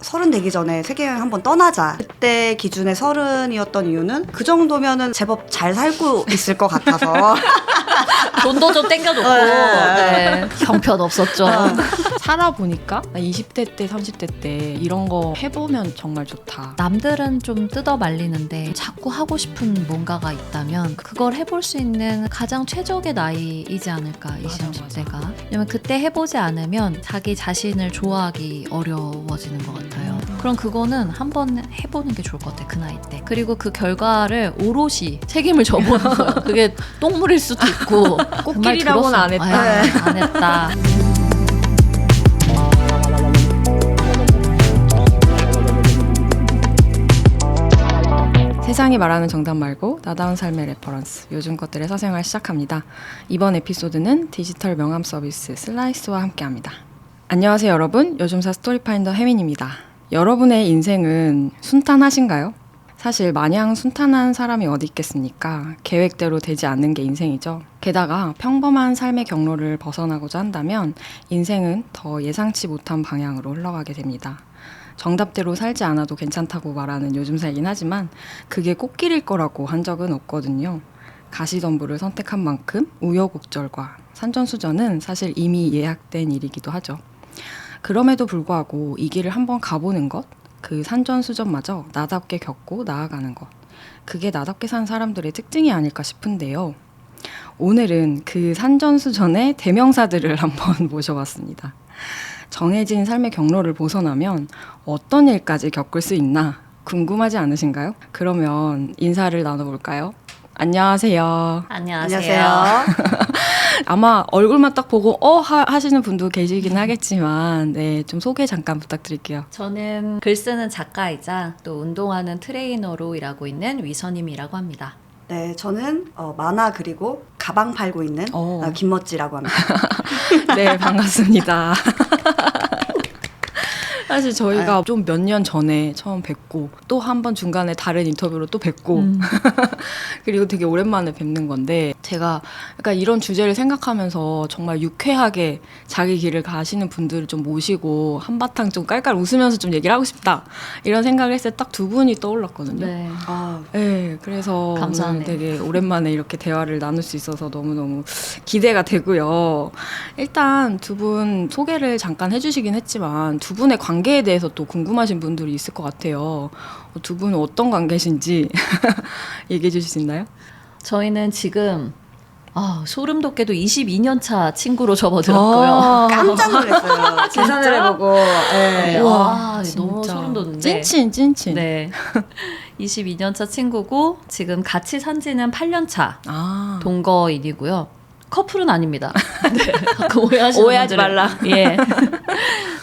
서른 되기 전에 세계여행 한번 떠나자. 그때 기준의 서른이었던 이유는 그 정도면은 제법 잘 살고 있을 것 같아서. 돈도 좀 땡겨놓고 네. 형편없었죠. 살아보니까 20대 때 30대 때 이런 거 해보면 정말 좋다. 남들은 좀 뜯어 말리는데 자꾸 하고 싶은 뭔가가 있다면 그걸 해볼 수 있는 가장 최적의 나이이지 않을까, 20, 30대가. 왜냐면 그때 해보지 않으면 자기 자신을 좋아하기 어려워지는 것 같아요. 그럼 그거는 한번 해보는 게 좋을 것 같아, 그 나이 때. 그리고 그 결과를 오롯이 책임을 져보는 거예요. 그게 똥물일 수도 있고 꽃길이라고는 안 했다. 안 했다. 세상이 말하는 정답 말고 나다운 삶의 레퍼런스, 요즘 것들의 사생활 시작합니다. 이번 에피소드는 디지털 명함 서비스 슬라이스와 함께합니다. 안녕하세요 여러분, 요즘사 스토리파인더 혜민입니다. 여러분의 인생은 순탄하신가요? 사실 마냥 순탄한 사람이 어디 있겠습니까? 계획대로 되지 않는 게 인생이죠. 게다가 평범한 삶의 경로를 벗어나고자 한다면 인생은 더 예상치 못한 방향으로 흘러가게 됩니다. 정답대로 살지 않아도 괜찮다고 말하는 요즘사이긴 하지만 그게 꽃길일 거라고 한 적은 없거든요. 가시덤불을 선택한 만큼 우여곡절과 산전수전은 사실 이미 예약된 일이기도 하죠. 그럼에도 불구하고 이 길을 한번 가보는 것, 그 산전수전마저 나답게 겪고 나아가는 것, 그게 나답게 산 사람들의 특징이 아닐까 싶은데요. 오늘은 그 산전수전의 대명사들을 한번 모셔봤습니다. 정해진 삶의 경로를 벗어나면 어떤 일까지 겪을 수 있나 궁금하지 않으신가요? 그러면 인사를 나눠볼까요? 안녕하세요. 안녕하세요. 아마 얼굴만 딱 보고 하시는 분도 계시긴 하겠지만 네, 좀 소개 잠깐 부탁드릴게요. 저는 글 쓰는 작가이자 또 운동하는 트레이너로 일하고 있는 위선임이라고 합니다. 네, 저는 만화 그리고 가방 팔고 있는 김멋지라고 합니다. 네, 반갑습니다. 사실 저희가 좀 몇 년 전에 처음 뵙고 또 한 번 중간에 다른 인터뷰로 또 뵙고 그리고 되게 오랜만에 뵙는 건데 제가 약간 이런 주제를 생각하면서 정말 유쾌하게 자기 길을 가시는 분들을 좀 모시고 한바탕 좀 깔깔 웃으면서 좀 얘기를 하고 싶다 이런 생각을 했을 때 딱 두 분이 떠올랐거든요. 네. 네, 그래서 감사하네요. 오늘 되게 오랜만에 이렇게 대화를 나눌 수 있어서 너무너무 기대가 되고요. 일단 두 분 소개를 잠깐 해주시긴 했지만 두 분의 관계에 대해서 또 궁금하신 분들이 있을 것 같아요. 두 분은 어떤 관계신지 얘기해 주실 수 있나요? 저희는 지금 소름 돋게도 22년 차 친구로 접어들었고요. 깜짝 놀랐어요. 계산을 해보고. 네. 와, 진짜. 너무 소름 돋는데. 찐친. 네. 22년 차 친구고 지금 같이 산 지는 8년 차 동거인이고요. 커플은 아닙니다. 네. 가끔 오해하지 말라. 예.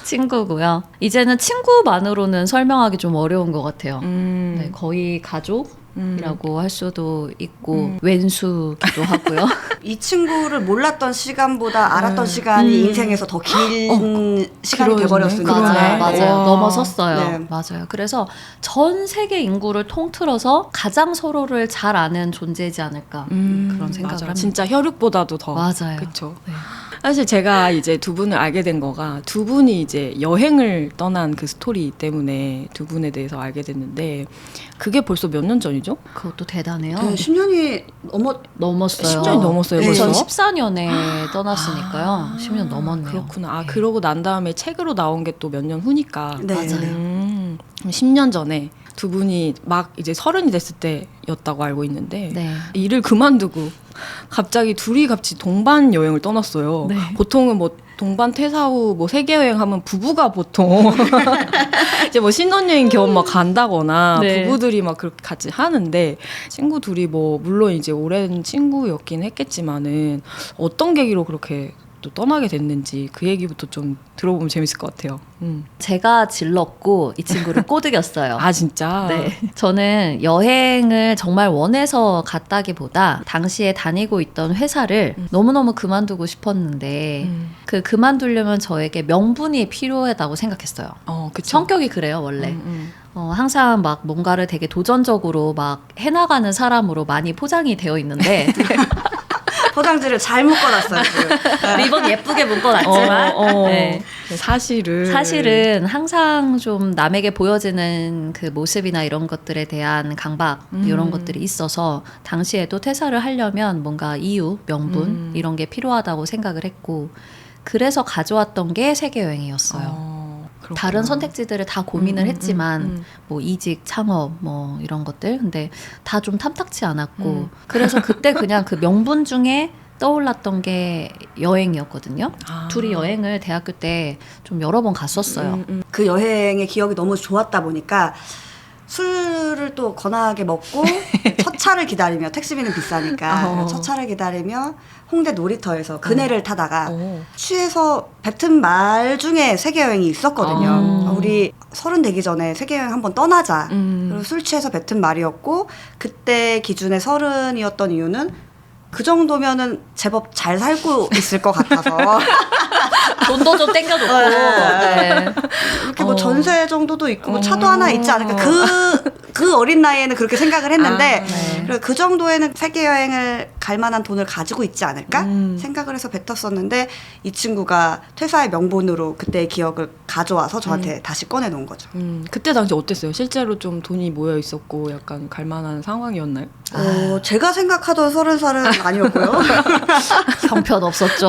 친구고요. 이제는 친구만으로는 설명하기 좀 어려운 것 같아요. 네, 거의 가족이라고 할 수도 있고 왼수기도 하고요. 이 친구를 몰랐던 시간보다 알았던 시간이 인생에서 더 긴 시간이 돼버렸으니까. 맞아요. 와. 넘어섰어요. 네. 맞아요. 그래서 전 세계 인구를 통틀어서 가장 서로를 잘 아는 존재이지 않을까 그런 생각을 맞아. 합니다. 진짜 혈육보다도 더. 맞아요. 그렇죠. 네. 사실 제가 이제 두 분을 알게 된 거가 두 분이 이제 여행을 떠난 그 스토리 때문에 두 분에 대해서 알게 됐는데 그게 벌써 몇 년 전이죠? 그것도 대단해요. 네, 10년이 넘었어요. 10년이 넘었어요, 네. 벌써? 2014년에 떠났으니까요. 10년 넘었네요. 그렇구나. 네. 그러고 난 다음에 책으로 나온 게 또 몇 년 후니까. 네. 맞아요. 10년 전에 두 분이 막 이제 30이 됐을 때였다고 알고 있는데 네. 일을 그만두고 갑자기 둘이 같이 동반 여행을 떠났어요. 네. 보통은 뭐 동반 퇴사 후 뭐 세계 여행 하면 부부가 보통 이제 뭐 신혼여행 겸 막 간다거나 네. 부부들이 막 그렇게 같이 하는데 친구 둘이 뭐 물론 이제 오랜 친구였긴 했겠지만은 어떤 계기로 그렇게 또 떠나게 됐는지 그 얘기부터 좀 들어보면 재밌을 것 같아요. 제가 질렀고 이 친구를 꼬드겼어요. 아 진짜? 네. 저는 여행을 정말 원해서 갔다기보다 당시에 다니고 있던 회사를 너무너무 그만두고 싶었는데 그 그만두려면 저에게 명분이 필요하다고 생각했어요. 그쵸. 성격이 그래요, 원래. 항상 막 뭔가를 되게 도전적으로 막 해나가는 사람으로 많이 포장이 되어 있는데 포장지를 잘 묶어놨어요. 지금. 리본 예쁘게 묶어놨지만 네. 사실은 항상 좀 남에게 보여지는 그 모습이나 이런 것들에 대한 강박 이런 것들이 있어서 당시에도 퇴사를 하려면 뭔가 이유, 명분 이런 게 필요하다고 생각을 했고 그래서 가져왔던 게 세계 여행이었어요. 그렇구나. 다른 선택지들을 다 고민을 했지만 뭐 이직, 창업 뭐 이런 것들 근데 다 좀 탐탁치 않았고 그래서 그때 그냥 그 명분 중에 떠올랐던 게 여행이었거든요. 둘이 여행을 대학교 때 좀 여러 번 갔었어요. 그 여행의 기억이 너무 좋았다 보니까 술을 또 거나하게 먹고 첫 차를 기다리며 택시비는 비싸니까 첫 차를 기다리며 홍대 놀이터에서 그네를 타다가 취해서 뱉은 말 중에 세계여행이 있었거든요. 우리 30 되기 전에 세계여행 한번 떠나자. 그리고 술 취해서 뱉은 말이었고 그때 기준에 30이었던 이유는 그 정도면은 제법 잘 살고 있을 것 같아서 돈도 좀 땡겨줬고 네. 이렇게 뭐 전세 정도도 있고 뭐 차도 하나 있지 않을까 그 어린 나이에는 그렇게 생각을 했는데 네. 그 정도에는 세계 여행을 갈 만한 돈을 가지고 있지 않을까 생각을 해서 뱉었었는데 이 친구가 퇴사의 명분으로 그때의 기억을 가져와서 저한테 다시 꺼내놓은 거죠. 그때 당시 어땠어요? 실제로 좀 돈이 모여 있었고 약간 갈 만한 상황이었나요? 제가 생각하던 30살은 아니었고요. 형편없었죠.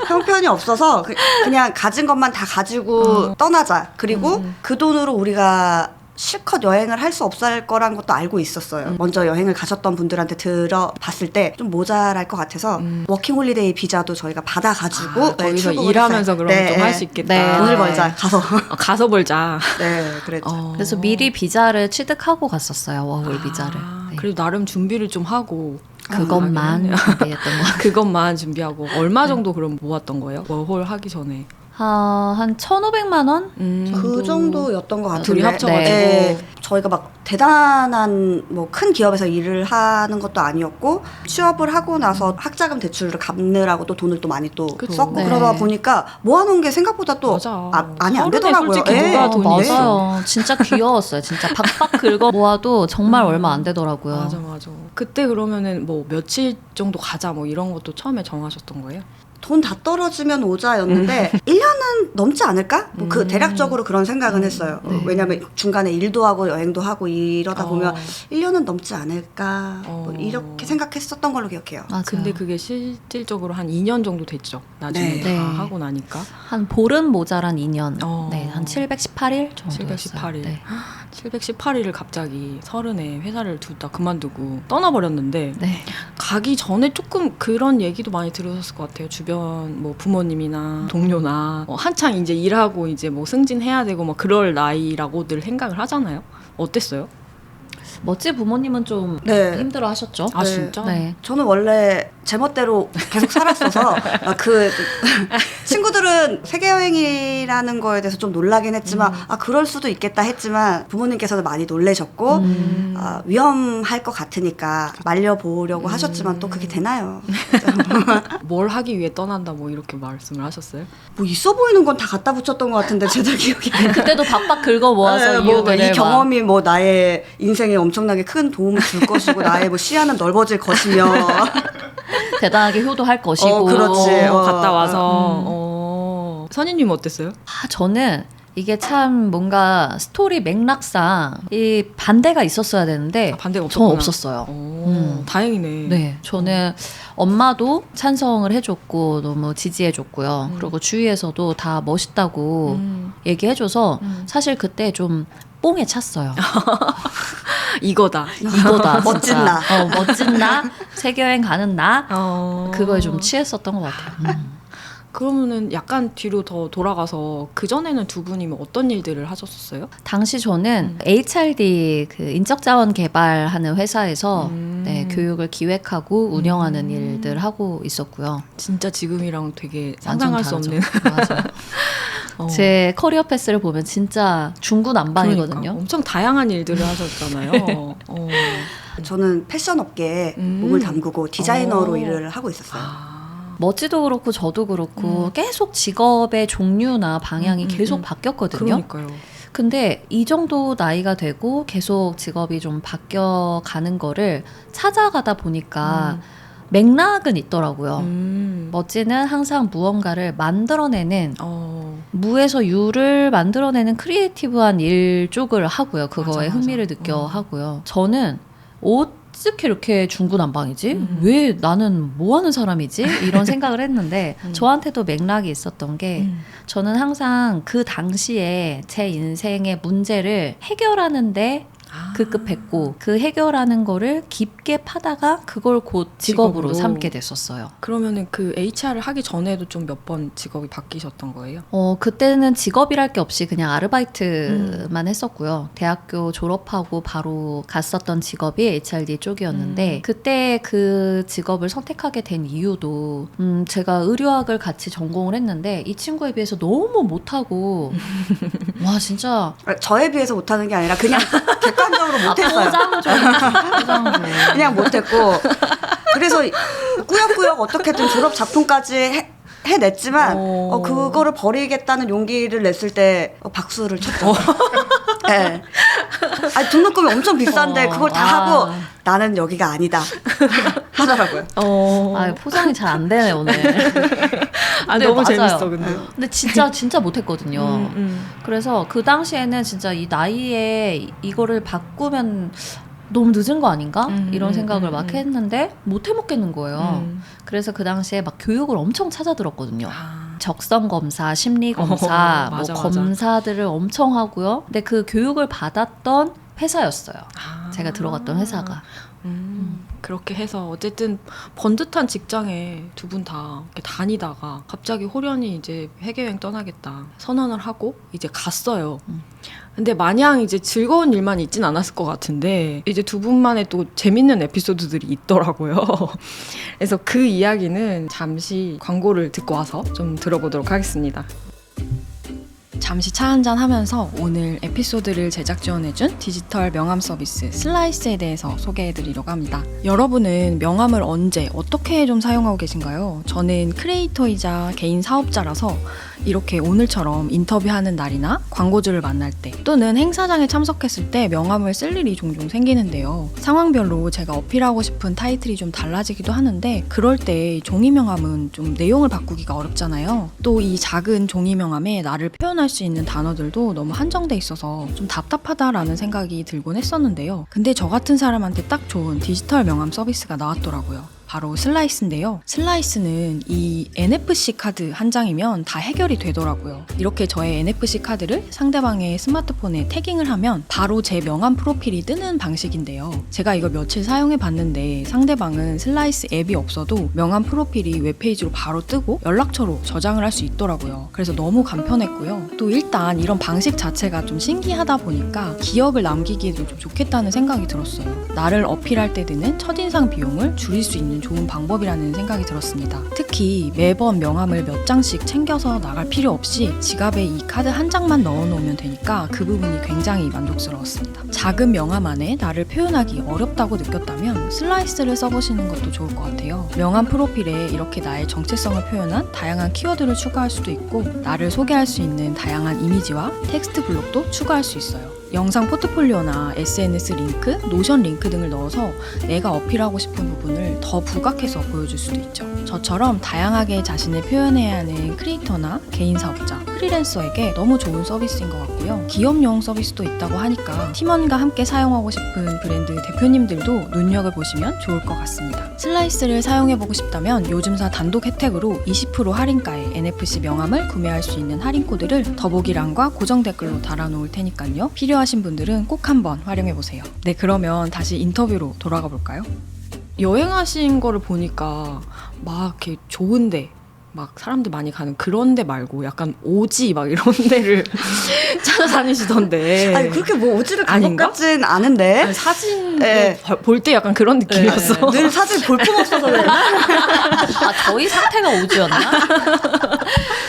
형편이 없어서 그냥 가진 것만 다 가지고 떠나자. 그리고 그 돈으로 우리가 실컷 여행을 할 수 없을 거란 것도 알고 있었어요. 먼저 여행을 가셨던 분들한테 들어봤을 때 좀 모자랄 것 같아서 워킹홀리데이 비자도 저희가 받아가지고 거기서 출국을 일하면서 했어요. 그럼 좀 할 수 있겠다. 네. 돈을 벌자. 가서. 가서 벌자. 네, 그랬죠. 그래서 미리 비자를 취득하고 갔었어요. 워홀 비자를. 네. 그래도 나름 준비를 좀 하고 그것만 준비했던 것 같아요. 그것만 준비하고 얼마 정도 그럼 모았던 거예요? 워홀 하기 전에. 한 1,500만 원? 그 정도였던 것 같은데. 둘이 합쳐가지고. 네. 저희가 막 대단한 뭐 큰 기업에서 일을 하는 것도 아니었고 취업을 하고 나서 학자금 대출을 갚느라고 또 돈을 또 많이 또 그쵸. 썼고 네. 그러다 보니까 모아놓은 게 생각보다 또 맞아. 많이 안 서른에 되더라고요. 솔직히 예. 누가 돈이 있어. 맞아요. 진짜 귀여웠어요. 진짜 박박 긁어 모아도 정말 얼마 안 되더라고요. 맞아. 그때 그러면은 뭐 며칠 정도 가자 뭐 이런 것도 처음에 정하셨던 거예요? 돈 다 떨어지면 오자였는데 1년은 넘지 않을까? 뭐 그 대략적으로 그런 생각은 했어요. 왜냐하면 중간에 일도 하고 여행도 하고 이러다 보면 1년은 넘지 않을까? 뭐 이렇게 생각했었던 걸로 기억해요. 맞아요. 근데 그게 실질적으로 한 2년 정도 됐죠. 나중에 네. 다 네. 하고 나니까. 한 보름 모자란 2년. 어. 네, 한 718일 정도였어요. 718일. 네. 718일을 갑자기 30에 회사를 둘 다 그만두고 떠나버렸는데 네. 가기 전에 조금 그런 얘기도 많이 들으셨을 것 같아요. 주변 뭐 부모님이나 동료나 한창 이제 일하고 이제 뭐 승진해야 되고 뭐 그럴 나이라고 늘 생각을 하잖아요. 어땠어요? 멋지 부모님은 좀 네. 힘들어 하셨죠? 아 네. 진짜? 네. 저는 원래 제멋대로 계속 살았어서 그 친구들은 세계여행이라는 거에 대해서 좀 놀라긴 했지만 그럴 수도 있겠다 했지만 부모님께서는 많이 놀래셨고 위험할 것 같으니까 말려보려고 하셨지만 또 그게 되나요? 뭘 하기 위해 떠난다 뭐 이렇게 말씀을 하셨어요? 뭐 있어 보이는 건 다 갖다 붙였던 것 같은데 제대로 기억이 안 나요. 그때도 박박 긁어 모아서 뭐 이유를 이 막 경험이 뭐 나의 인생에 엄청나게 큰 도움을 줄 것이고 나의 뭐 시야는 넓어질 것이며 대단하게 효도할 것이고. 그렇지. 갔다 와서 선희님 어땠어요? 저는 이게 참 뭔가 스토리 맥락상 이 반대가 있었어야 되는데 반대가 전 없었구나. 없었어요. 다행이네. 네, 저는 엄마도 찬성을 해줬고 너무 지지해줬고요. 그리고 주위에서도 다 멋있다고 얘기해줘서 사실 그때 좀 뽕에 찼어요. 이거다. 이거다. 멋진 진짜. 나. 멋진 나. 세계여행 가는 나. 그거에 좀 치 취했었던 것 같아요. 그러면은 약간 뒤로 더 돌아가서 그 전에는 두 분이 뭐 어떤 일들을 하셨었어요? 당시 저는 HRD 그 인적자원 개발하는 회사에서 네, 교육을 기획하고 운영하는 일들 하고 있었고요. 진짜 지금이랑 되게 상상할 수 완전 없는. 다르죠. 맞아요. 제 커리어 패스를 보면 진짜 중구난방이거든요. 그러니까, 엄청 다양한 일들을 하셨잖아요. 저는 패션 업계에 몸을 담그고 디자이너로 일을 하고 있었어요. 멋지도 그렇고 저도 그렇고 계속 직업의 종류나 방향이 계속 바뀌었거든요. 그러니까요. 근데 이 정도 나이가 되고 계속 직업이 좀 바뀌어가는 거를 찾아가다 보니까 맥락은 있더라고요. 멋지는 멋지는 항상 무언가를 만들어내는 어. 무에서 유를 만들어내는 크리에이티브한 일 쪽을 하고요. 그거에 맞아. 흥미를 느껴 하고요. 저는 어떻게 이렇게 중구난방이지? 왜 나는 뭐 하는 사람이지? 이런 생각을 했는데 저한테도 맥락이 있었던 게 저는 항상 그 당시에 제 인생의 문제를 해결하는데 급급했고 그 해결하는 거를 깊게 파다가 그걸 곧 직업으로 직업으로. 삼게 됐었어요. 그러면은 그 HR을 하기 전에도 좀 몇 번 직업이 바뀌셨던 거예요? 그때는 직업이랄 게 없이 그냥 아르바이트만 했었고요. 대학교 졸업하고 바로 갔었던 직업이 HRD 쪽이었는데 그때 그 직업을 선택하게 된 이유도 제가 의료학을 같이 전공을 했는데 이 친구에 비해서 너무 못하고 와 진짜 저에 비해서 못하는 게 아니라 그냥 객관적으로 못했어요. 포장도 그냥 못했고 그래서 꾸역꾸역 어떻게든 졸업 작품까지 해냈지만 그거를 버리겠다는 용기를 냈을 때 박수를 쳤죠. 네. 아니, 등록금이 엄청 비싼데 그걸 다 하고 나는 여기가 아니다 하더라고요. 포장이 잘 안 되네 오늘. 네, 너무 맞아요. 재밌어 근데. 근데 진짜 못했거든요. 그래서 그 당시에는 진짜 이 나이에 이거를 바꾸면 너무 늦은 거 아닌가? 이런 생각을 막 했는데 못 해먹겠는 거예요. 그래서 그 당시에 막 교육을 엄청 찾아 들었거든요. 적성 검사, 심리 검사, 맞아, 뭐 맞아. 검사들을 엄청 하고요. 근데 그 교육을 받았던 회사였어요. 제가 들어갔던 회사가. 그렇게 해서 어쨌든 번듯한 직장에 두 분 다 다니다가 갑자기 호련히 이제 해외여행 떠나겠다 선언을 하고 이제 갔어요. 근데 마냥 이제 즐거운 일만 있진 않았을 것 같은데 이제 두 분만의 또 재밌는 에피소드들이 있더라고요. 그래서 그 이야기는 잠시 광고를 듣고 와서 좀 들어보도록 하겠습니다. 잠시 차 한잔 하면서 오늘 에피소드를 제작 지원해준 디지털 명함 서비스 슬라이스에 대해서 소개해드리려고 합니다. 여러분은 명함을 언제 어떻게 좀 사용하고 계신가요? 저는 크리에이터이자 개인 사업자라서 이렇게 오늘처럼 인터뷰하는 날이나 광고주를 만날 때 또는 행사장에 참석했을 때 명함을 쓸 일이 종종 생기는데요. 상황별로 제가 어필하고 싶은 타이틀이 좀 달라지기도 하는데 그럴 때 종이 명함은 좀 내용을 바꾸기가 어렵잖아요. 또 이 작은 종이 명함에 나를 표현할 수 있는 단어들도 너무 한정돼 있어서 좀 답답하다라는 생각이 들곤 했었는데요. 근데 저 같은 사람한테 딱 좋은 디지털 명함 서비스가 나왔더라고요. 바로 슬라이스인데요. 슬라이스는 이 NFC 카드 한 장이면 다 해결이 되더라고요. 이렇게 저의 NFC 카드를 상대방의 스마트폰에 태깅을 하면 바로 제 명함 프로필이 뜨는 방식인데요. 제가 이걸 며칠 사용해 봤는데 상대방은 슬라이스 앱이 없어도 명함 프로필이 웹페이지로 바로 뜨고 연락처로 저장을 할 수 있더라고요. 그래서 너무 간편했고요. 또 일단 이런 방식 자체가 좀 신기하다 보니까 기억을 남기기에도 좀 좋겠다는 생각이 들었어요. 나를 어필할 때 드는 첫인상 비용을 줄일 수 있는 좋은 방법이라는 생각이 들었습니다. 특히 매번 명함을 몇 장씩 챙겨서 나갈 필요 없이 지갑에 이 카드 한 장만 넣어놓으면 되니까 그 부분이 굉장히 만족스러웠습니다. 작은 명함 안에 나를 표현하기 어렵다고 느꼈다면 슬라이스를 써보시는 것도 좋을 것 같아요. 명함 프로필에 이렇게 나의 정체성을 표현한 다양한 키워드를 추가할 수도 있고 나를 소개할 수 있는 다양한 이미지와 텍스트 블록도 추가할 수 있어요. 영상 포트폴리오나 SNS 링크, 노션 링크 등을 넣어서 내가 어필하고 싶은 부분을 더 부각해서 보여줄 수도 있죠. 저처럼 다양하게 자신을 표현해야 하는 크리에이터나 개인 사업자, 프리랜서에게 너무 좋은 서비스인 것 같고요. 기업용 서비스도 있다고 하니까 팀원과 함께 사용하고 싶은 브랜드 대표님들도 눈여겨보시면 좋을 것 같습니다. 슬라이스를 사용해보고 싶다면 요즘사 단독 혜택으로 20% 할인가에 NFC 명함을 구매할 수 있는 할인 코드를 더보기란과 고정 댓글로 달아놓을 테니까요. 필요하신 분들은 꼭 한번 활용해보세요. 네, 그러면 다시 인터뷰로 돌아가 볼까요? 여행하신 거를 보니까 막 이렇게 좋은데 막 사람들 많이 가는 그런 데 말고 약간 오지 막 이런 데를 찾아다니시던데. 아니 그렇게 뭐 오지를 간 것 아닌가? 같진 않은데. 아니, 사진 네. 볼 때 약간 그런 느낌이었어. 늘 사실 볼품 없어서 그래요. 저희 상태가 오지였나?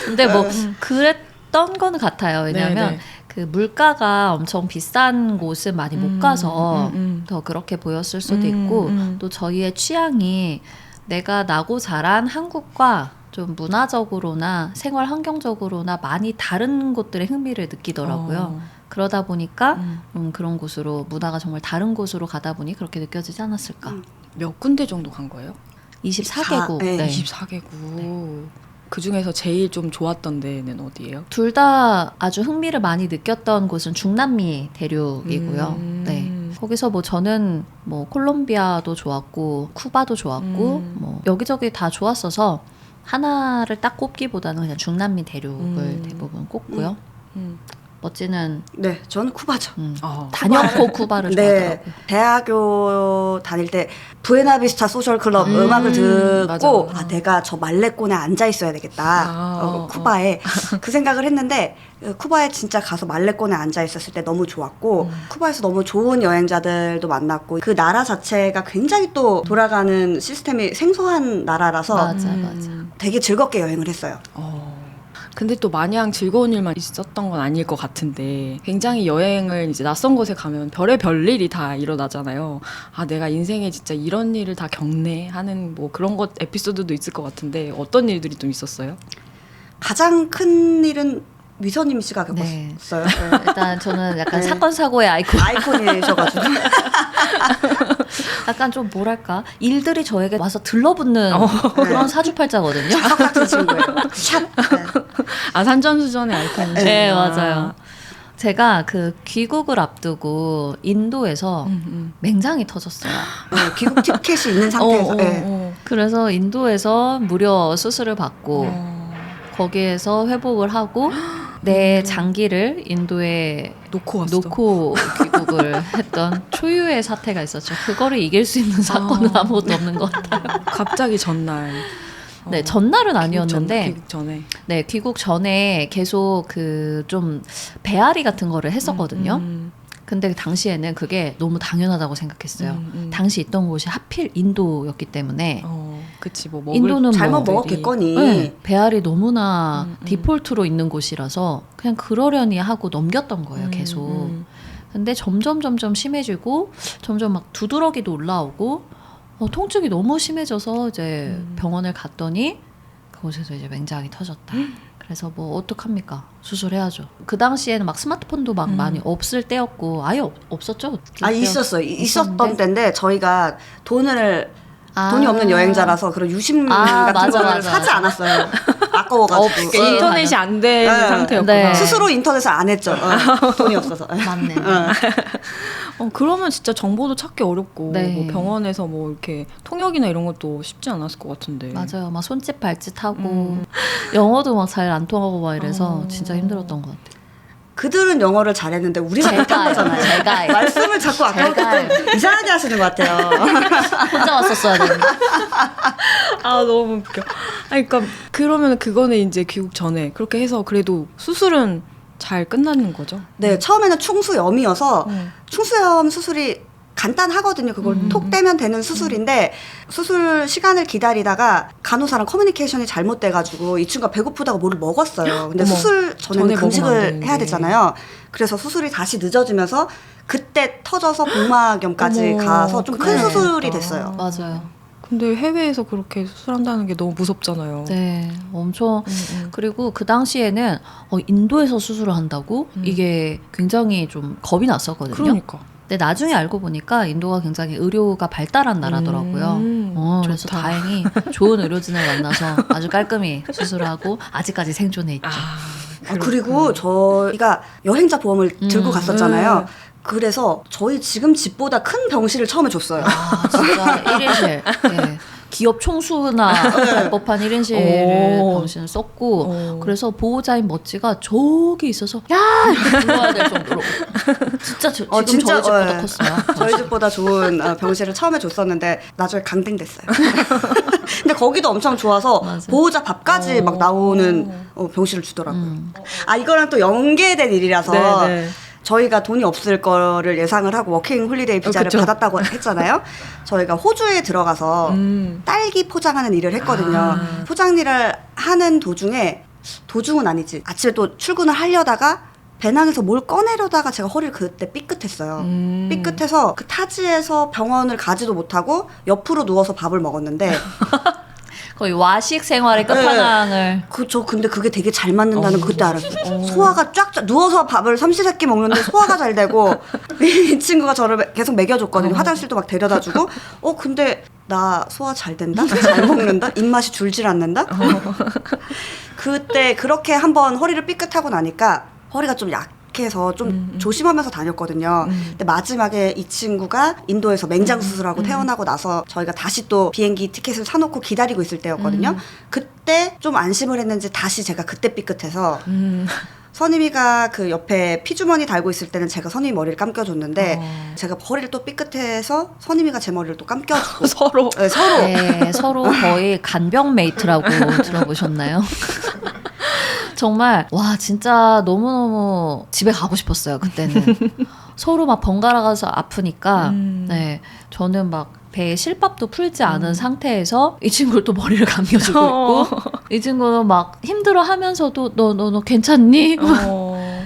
근데 뭐 그랬던 거는 같아요. 왜냐하면 네네. 그 물가가 엄청 비싼 곳은 많이 못 가서 더 그렇게 보였을 수도 있고 또 저희의 취향이 내가 나고 자란 한국과 좀 문화적으로나 생활 환경적으로나 많이 다른 곳들의 흥미를 느끼더라고요. 그러다 보니까 그런 곳으로 문화가 정말 다른 곳으로 가다 보니 그렇게 느껴지지 않았을까. 몇 군데 정도 간 거예요? 24개국. 네. 24개국. 그 중에서 제일 좀 좋았던 데는 어디예요? 둘 다 아주 흥미를 많이 느꼈던 곳은 중남미 대륙이고요. 네. 거기서 뭐 저는 뭐 콜롬비아도 좋았고 쿠바도 좋았고 뭐 여기저기 다 좋았어서 하나를 딱 꼽기보다는 그냥 중남미 대륙을 대부분 꼽고요. 멋지는 네, 저는 쿠바죠. 단연코 쿠바를 네, 좋아하더라고요. 대학교 다닐 때 부에나비스타 소셜클럽 음악을 듣고 맞아. 내가 저 말레콘에 앉아 있어야 되겠다. 쿠바에 그 생각을 했는데 쿠바에 진짜 가서 말레콘에 앉아 있었을 때 너무 좋았고 쿠바에서 너무 좋은 여행자들도 만났고 그 나라 자체가 굉장히 또 돌아가는 시스템이 생소한 나라라서 맞아. 되게 즐겁게 여행을 했어요. 근데 또 마냥 즐거운 일만 있었던 건 아닐 것 같은데 굉장히 여행을 이제 낯선 곳에 가면 별의별 일이 다 일어나잖아요. 아, 내가 인생에 진짜 이런 일을 다 겪네 하는 뭐 그런 것 에피소드도 있을 것 같은데 어떤 일들이 좀 있었어요? 가장 큰 일은 미선임 씨가 네. 겪었어요. 일단 저는 약간 네. 사건 사고의 아이콘. 아이콘이셔가지고 약간 좀 뭐랄까 일들이 저에게 와서 들러붙는 그런 사주팔자거든요. 자석 같은 친구예요. 샵. 네. 아, 산전수전의 아이콘이시구나. 네, 맞아요. 제가 그 귀국을 앞두고 인도에서 맹장이 터졌어요. 네, 귀국 티켓이 있는 상태에서. 네. 그래서 인도에서 무료 수술을 받고 거기에서 회복을 하고 내 장기를 인도에 놓고 왔어. 놓고 귀국을 했던 초유의 사태가 있었죠. 그거를 이길 수 있는 사건은 아무것도 없는 것 같아요. 갑자기 전날. 네, 전날은 아니었는데 귀국 전에. 네, 귀국 전에 계속 그 좀 배앓이 같은 거를 했었거든요. 근데 당시에는 그게 너무 당연하다고 생각했어요. 당시 있던 곳이 하필 인도였기 때문에 그치 뭐 먹을 인도는 잘못 뭐 먹었겠거니. 네, 배알이 너무나 디폴트로 있는 곳이라서 그냥 그러려니 하고 넘겼던 거예요, 계속. 근데 점점 심해지고 점점 막 두드러기도 올라오고 통증이 너무 심해져서 이제 병원을 갔더니 그곳에서 이제 맹장이 터졌다. 그래서 뭐 어떡합니까? 수술해야죠. 그 당시에는 막 스마트폰도 막 많이 없을 때였고 아예 없었죠. 있었어요. 있었던 있었는데? 때인데 저희가 돈이 없는 여행자라서 그런 유심 같은 맞아, 거를 맞아. 사지 않았어요. 아까워가지고. 그러니까 인터넷이 안 되는 네. 상태였구나. 네. 스스로 인터넷을 안 했죠. 돈이 없어서. 맞네. 그러면 진짜 정보도 찾기 어렵고 네. 뭐 병원에서 뭐 이렇게 통역이나 이런 것도 쉽지 않았을 것 같은데. 맞아요. 막 손짓 발짓 하고 영어도 막 잘 안 통하고 막 이래서 진짜 힘들었던 것 같아요. 그들은 영어를 잘했는데 우리가 못한 거잖아요. 제가 말씀을 자꾸 아까부터 이상하게 하시는 것 같아요. 혼자 왔었어야 되는데. 아, 너무 웃겨. 그러니까 그러면 그거는 이제 귀국 전에 그렇게 해서 그래도 수술은 잘 끝나는 거죠? 네, 처음에는 충수염이어서 충수염 수술이 간단하거든요. 그걸 톡 떼면 되는 수술인데 수술 시간을 기다리다가 간호사랑 커뮤니케이션이 잘못돼가지고 이 친구가 배고프다고 뭐를 먹었어요. 근데 어머, 수술 전에 전에는 먹으면 안 금식을 되는데. 해야 되잖아요. 그래서 수술이 다시 늦어지면서 그때 터져서 복막염까지 어머, 가서 좀 큰 큰일 수술이 났다. 됐어요. 맞아요. 근데 해외에서 그렇게 수술한다는 게 너무 무섭잖아요. 네, 엄청. 그리고 그 당시에는 인도에서 수술을 한다고 이게 굉장히 좀 겁이 났었거든요. 그러니까. 근데 나중에 알고 보니까 인도가 굉장히 의료가 발달한 나라더라고요. 그래서 좋다. 다행히 좋은 의료진을 만나서 아주 깔끔히 수술하고 아직까지 생존해 있죠. 그리고 저희가 여행자 보험을 들고 갔었잖아요. 그래서 저희 지금 집보다 큰 병실을 처음에 줬어요. 진짜 1인실. 네. 기업 총수나 갈 법한 1인실을 오. 병실을 썼고 오. 그래서 보호자인 멋지가 저기 있어서 야! 이렇게 불러야 될 정도로 진짜 지금 진짜, 저희 집보다 예. 컸어요. 저희 집보다 좋은 병실을 처음에 줬었는데 나중에 강등됐어요. 근데 거기도 엄청 좋아서 맞아요. 보호자 밥까지 막 나오는 병실을 주더라고요. 이거랑 또 연계된 일이라서 네. 저희가 돈이 없을 거를 예상을 하고 워킹 홀리데이 비자를 그쵸. 받았다고 했잖아요. 저희가 호주에 들어가서 딸기 포장하는 일을 했거든요. 포장 일을 하는 도중은 아니지. 아침에 또 출근을 하려다가 배낭에서 뭘 꺼내려다가 제가 허리를 그때 삐끗했어요. 삐끗해서 그 타지에서 병원을 가지도 못하고 옆으로 누워서 밥을 먹었는데 거의 와식 생활의 끝판왕을 저 근데 그게 되게 잘 맞는다는 거 그때 알았어요. 소화가 쫙쫙 누워서 밥을 삼시세끼 먹는데 소화가 잘 되고 이 친구가 저를 계속 먹여줬거든요. 화장실도 막 데려다주고 근데 나 소화 잘 된다? 잘 먹는다? 입맛이 줄질 않는다? 그때 그렇게 한번 허리를 삐끗하고 나니까 허리가 좀 약해서 좀 조심하면서 다녔거든요. 근데 마지막에 이 친구가 인도에서 맹장 수술하고 태어나고 나서 저희가 다시 또 비행기 티켓을 사놓고 기다리고 있을 때였거든요. 그때 좀 안심을 했는지 다시 제가 그때 삐끗해서 선임이가 그 옆에 피주머니 달고 있을 때는 제가 선임이 머리를 감겨줬는데 제가 머리를 또 삐끗해서 선임이가 제 머리를 또 감겨주고 서로. 네, 서로 네, 서로 거의 간병 메이트라고 들어보셨나요? 정말 와 진짜 너무너무 집에 가고 싶었어요 그때는. 서로 막 번갈아 가서 아프니까 네 저는 막 배에 실밥도 풀지 않은 상태에서 이 친구를 또 머리를 감겨주고 있고 이 친구는 막 힘들어하면서도 너 괜찮니?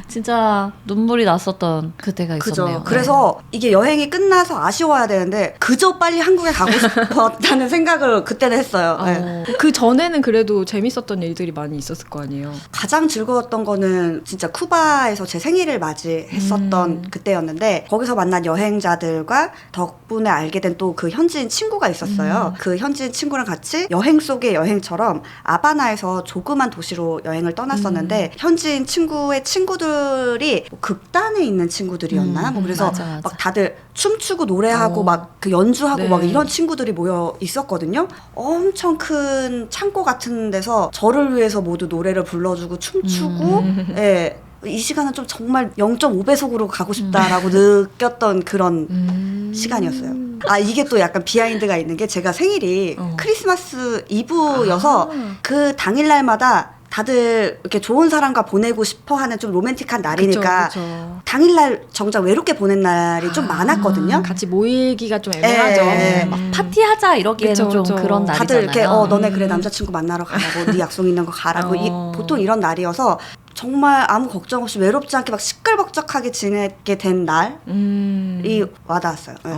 진짜 눈물이 났었던 그때가 있었네요. 그죠. 그래서 이게 여행이 끝나서 아쉬워야 되는데 그저 빨리 한국에 가고 싶었다는 생각을 그때는 했어요. 네. 그 전에는 그래도 재밌었던 일들이 많이 있었을 거 아니에요. 가장 즐거웠던 거는 진짜 쿠바에서 제 생일을 맞이했었던 그때였는데 거기서 만난 여행자들과 덕분에 알게 된 또 그 현지인 친구가 있었어요. 그 현지인 친구랑 같이 여행 속의 여행처럼 아바나에서 조그만 도시로 여행을 떠났었는데 현지인 친구의 친구들이 뭐 극단에 있는 친구들이었나? 뭐 그래서 맞아. 막 다들 춤추고 노래하고 막 그 연주하고 네. 막 이런 친구들이 모여 있었거든요. 엄청 큰 창고 같은 데서 저를 위해서 모두 노래를 불러주고 춤추고 예. 이 시간은 좀 정말 0.5배속으로 가고 싶다라고 느꼈던 그런 시간이었어요. 아 이게 또 약간 비하인드가 있는 게 제가 생일이 크리스마스 이브여서 그 당일날마다 다들 이렇게 좋은 사람과 보내고 싶어 하는 좀 로맨틱한 날이니까 그쵸. 당일날 정작 외롭게 보낸 날이 좀 많았거든요. 같이 모이기가 좀 애매하죠. 예. 막 파티하자 이러기에는 그쵸, 좀 그쵸. 그런 날이잖아요. 다들 이렇게 너네 그래 남자친구 만나러 가라고 네 약속 있는 거 가라고 보통 이런 날이어서 정말 아무 걱정 없이 외롭지 않게 막 시끌벅적하게 지내게 된 날이 와닿았어요. 네.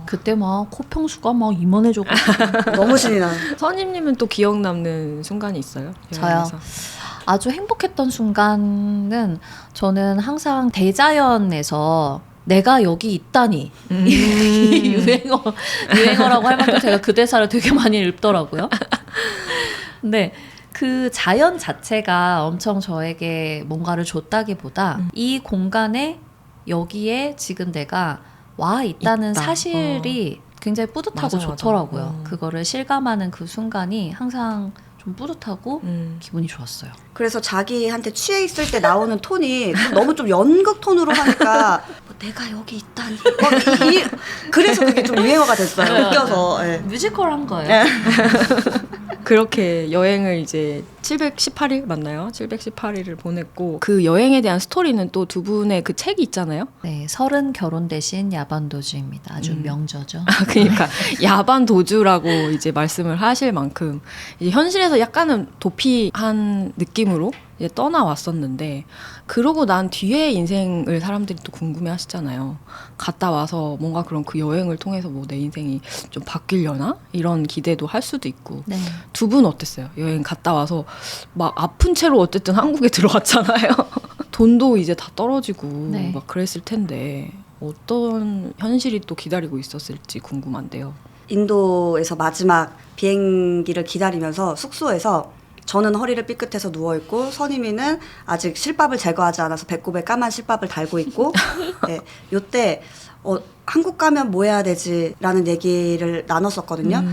그때 막 코평수가 막 이만해져가지고 너무 신이 나요. 선임님은 또 기억 남는 순간이 있어요? 저요? 여행에서? 아주 행복했던 순간은 저는 항상 대자연에서 내가 여기 있다니 이 유행어라고 할 만큼 제가 그 대사를 되게 많이 읽더라고요. 근데 그 자연 자체가 엄청 저에게 뭔가를 줬다기보다 이 공간에 여기에 지금 내가 와 있다는 있다. 사실이 굉장히 뿌듯하고 맞아, 맞아. 좋더라고요. 그거를 실감하는 그 순간이 항상 좀 뿌듯하고 기분이 좋았어요. 그래서 자기한테 취해 있을 때 나오는 톤이 너무 좀 연극 톤으로 하니까 뭐 내가 여기 있다니 그래서 그게 좀 유행어가 됐어요. 웃겨서. 예. 뮤지컬 한 거예요. 그렇게 여행을 이제 718일 맞나요? 718일을 보냈고 그 여행에 대한 스토리는 또 두 분의 그 책이 있잖아요. 네, 30 결혼 대신 야반도주입니다. 아주 명저죠. 그러니까 야반 도주라고 이제 말씀을 하실 만큼 이제 현실에서 약간은 도피한 느낌으로 이제 떠나왔었는데 그러고 난 뒤에 인생을 사람들이 또 궁금해하시잖아요. 갔다 와서 뭔가 그런 그 여행을 통해서 뭐 내 인생이 좀 바뀌려나 이런 기대도 할 수도 있고. 네. 두 분 어땠어요? 여행 갔다 와서 막 아픈 채로 어쨌든 한국에 들어왔잖아요. 돈도 이제 다 떨어지고 네. 막 그랬을 텐데 어떤 현실이 또 기다리고 있었을지 궁금한데요. 인도에서 마지막 비행기를 기다리면서 숙소에서 저는 허리를 삐끗해서 누워있고 선임이는 아직 실밥을 제거하지 않아서 배꼽에 까만 실밥을 달고 있고 네, 요때 한국 가면 뭐 해야 되지? 라는 얘기를 나눴었거든요.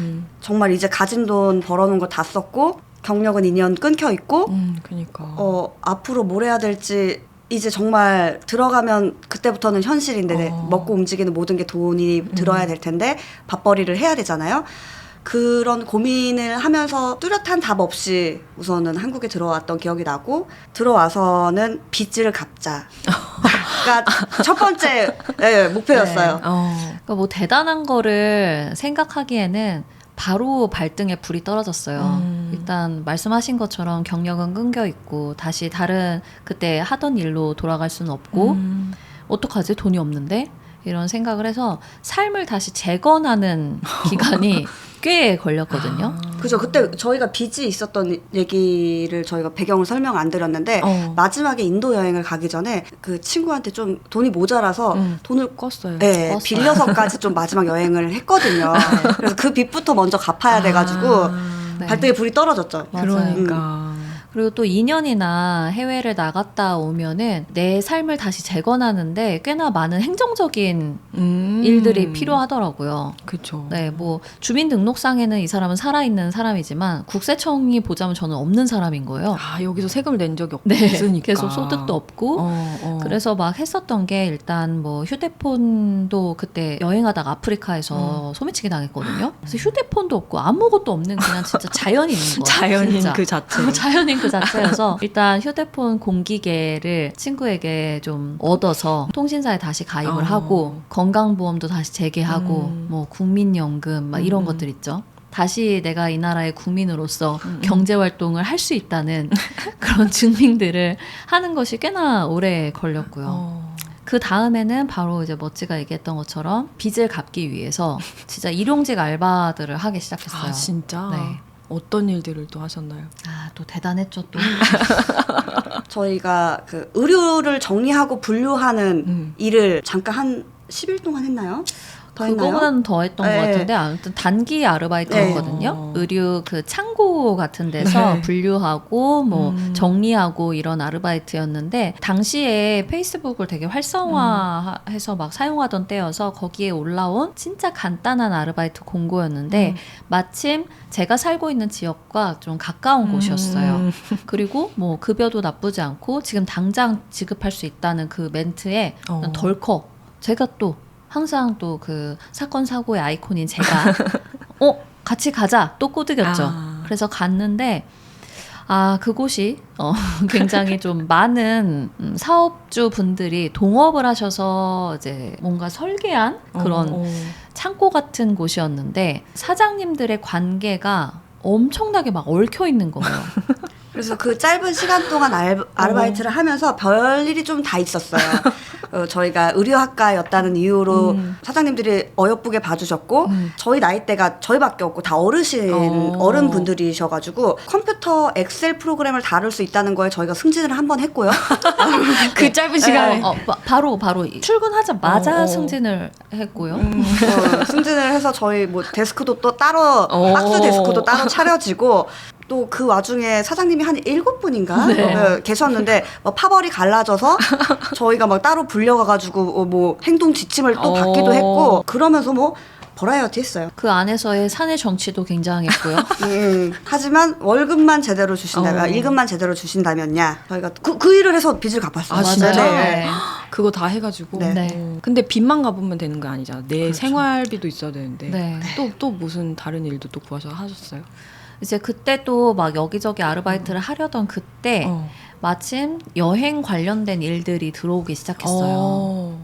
정말 이제 가진 돈 벌어놓은 거 다 썼고 경력은 2년 끊겨 있고 그러니까. 앞으로 뭘 해야 될지 이제 정말 들어가면 그때부터는 현실인데 먹고 움직이는 모든 게 돈이 들어야 될 텐데 밥벌이를 해야 되잖아요. 그런 고민을 하면서 뚜렷한 답 없이 우선은 한국에 들어왔던 기억이 나고 들어와서는 빚을 갚자가 첫 번째 목표였어요. 네. 그러니까 뭐 대단한 거를 생각하기에는 바로 발등에 불이 떨어졌어요. 일단 말씀하신 것처럼 경력은 끊겨 있고 다시 다른 그때 하던 일로 돌아갈 수는 없고 어떡하지? 돈이 없는데? 이런 생각을 해서 삶을 다시 재건하는 기간이 꽤 걸렸거든요. 그죠. 그때 저희가 빚이 있었던 얘기를 저희가 배경을 설명 안 드렸는데 마지막에 인도 여행을 가기 전에 그 친구한테 좀 돈이 모자라서 돈을 껐어요. 네, 껐어요. 빌려서까지 좀 마지막 여행을 했거든요. 그래서 그 빚부터 먼저 갚아야 돼가지고 네. 발등에 불이 떨어졌죠. 맞아요. 그러니까. 그리고 또 2년이나 해외를 나갔다 오면은 내 삶을 다시 재건하는데 꽤나 많은 행정적인 일들이 필요하더라고요. 그렇죠. 네, 뭐 주민등록상에는 이 사람은 살아있는 사람이지만 국세청이 보자면 저는 없는 사람인 거예요. 아, 여기서 세금을 낸 적이 네, 없으니까. 계속 소득도 없고 그래서 막 했었던 게 일단 뭐 휴대폰도 그때 여행하다가 아프리카에서 소매치기 당했거든요. 그래서 휴대폰도 없고 아무것도 없는 그냥 진짜 자연인인 거예요. 자연인 진짜. 그 자체. 자연인 그 자체여서 일단 휴대폰 공기계를 친구에게 좀 얻어서 통신사에 다시 가입을 하고 건강보험도 다시 재개하고 뭐 국민연금 막 이런 것들 있죠. 다시 내가 이 나라의 국민으로서 경제활동을 할 수 있다는 그런 증명들을 하는 것이 꽤나 오래 걸렸고요. 그 다음에는 바로 이제 멋지가 얘기했던 것처럼 빚을 갚기 위해서 진짜 일용직 알바들을 하기 시작했어요. 아, 진짜? 네. 어떤 일들을 또 하셨나요? 아, 또 대단했죠, 또. 저희가 그 의류를 정리하고 분류하는 일을 잠깐 한 10일 동안 했나요? 더 했나요? 그거보다는 더 했던 네. 것 같은데 아무튼 단기 아르바이트였거든요. 네. 의류 그 창고 같은 데서 네. 분류하고 뭐 정리하고 이런 아르바이트였는데 당시에 페이스북을 되게 활성화해서 막 사용하던 때여서 거기에 올라온 진짜 간단한 아르바이트 공고였는데 마침 제가 살고 있는 지역과 좀 가까운 곳이었어요. 그리고 뭐 급여도 나쁘지 않고 지금 당장 지급할 수 있다는 그 멘트에 덜컥 제가 또 항상 또 그 사건 사고의 아이콘인 제가 같이 가자 또 꼬드겼죠. 그래서 갔는데 그곳이 굉장히 좀 많은 사업주 분들이 동업을 하셔서 이제 뭔가 설계한 그런 창고 같은 곳이었는데 사장님들의 관계가 엄청나게 막 얽혀 있는 거예요. 그래서 그 짧은 시간 동안 아르바이트를 하면서 별일이 좀 다 있었어요. 저희가 의류학과였다는 이유로 사장님들이 어여쁘게 봐주셨고 저희 나이대가 저희밖에 없고 다 어른분들이셔가지고 컴퓨터 엑셀 프로그램을 다룰 수 있다는 거에 저희가 승진을 한 번 했고요. 그 짧은 시간에. 바로 출근하자마자 승진을 했고요. 승진을 해서 저희 뭐 데스크도 또 따로 박스 데스크도 따로 차려지고 또 그 와중에 사장님이 한 7분인가 계셨는데 뭐 파벌이 갈라져서 저희가 막 따로 불려가가지고 뭐 행동 지침을 또 받기도 했고 그러면서 뭐 버라이어티 했어요. 그 안에서의 사내 정치도 굉장했고요. 하지만 월급만 제대로 주신다면, 일급만 제대로 주신다면야 저희가 그 일을 해서 빚을 갚았어요. 아, 진짜? 네. 그거 다 해가지고. 네. 근데 빚만 갚으면 되는 거 아니잖아. 내 그렇죠. 생활비도 있어야 되는데. 네. 또 무슨 다른 일도 또 구하셔 하셨어요? 이제 그때 또 막 여기저기 아르바이트를 하려던 그때 마침 여행 관련된 일들이 들어오기 시작했어요.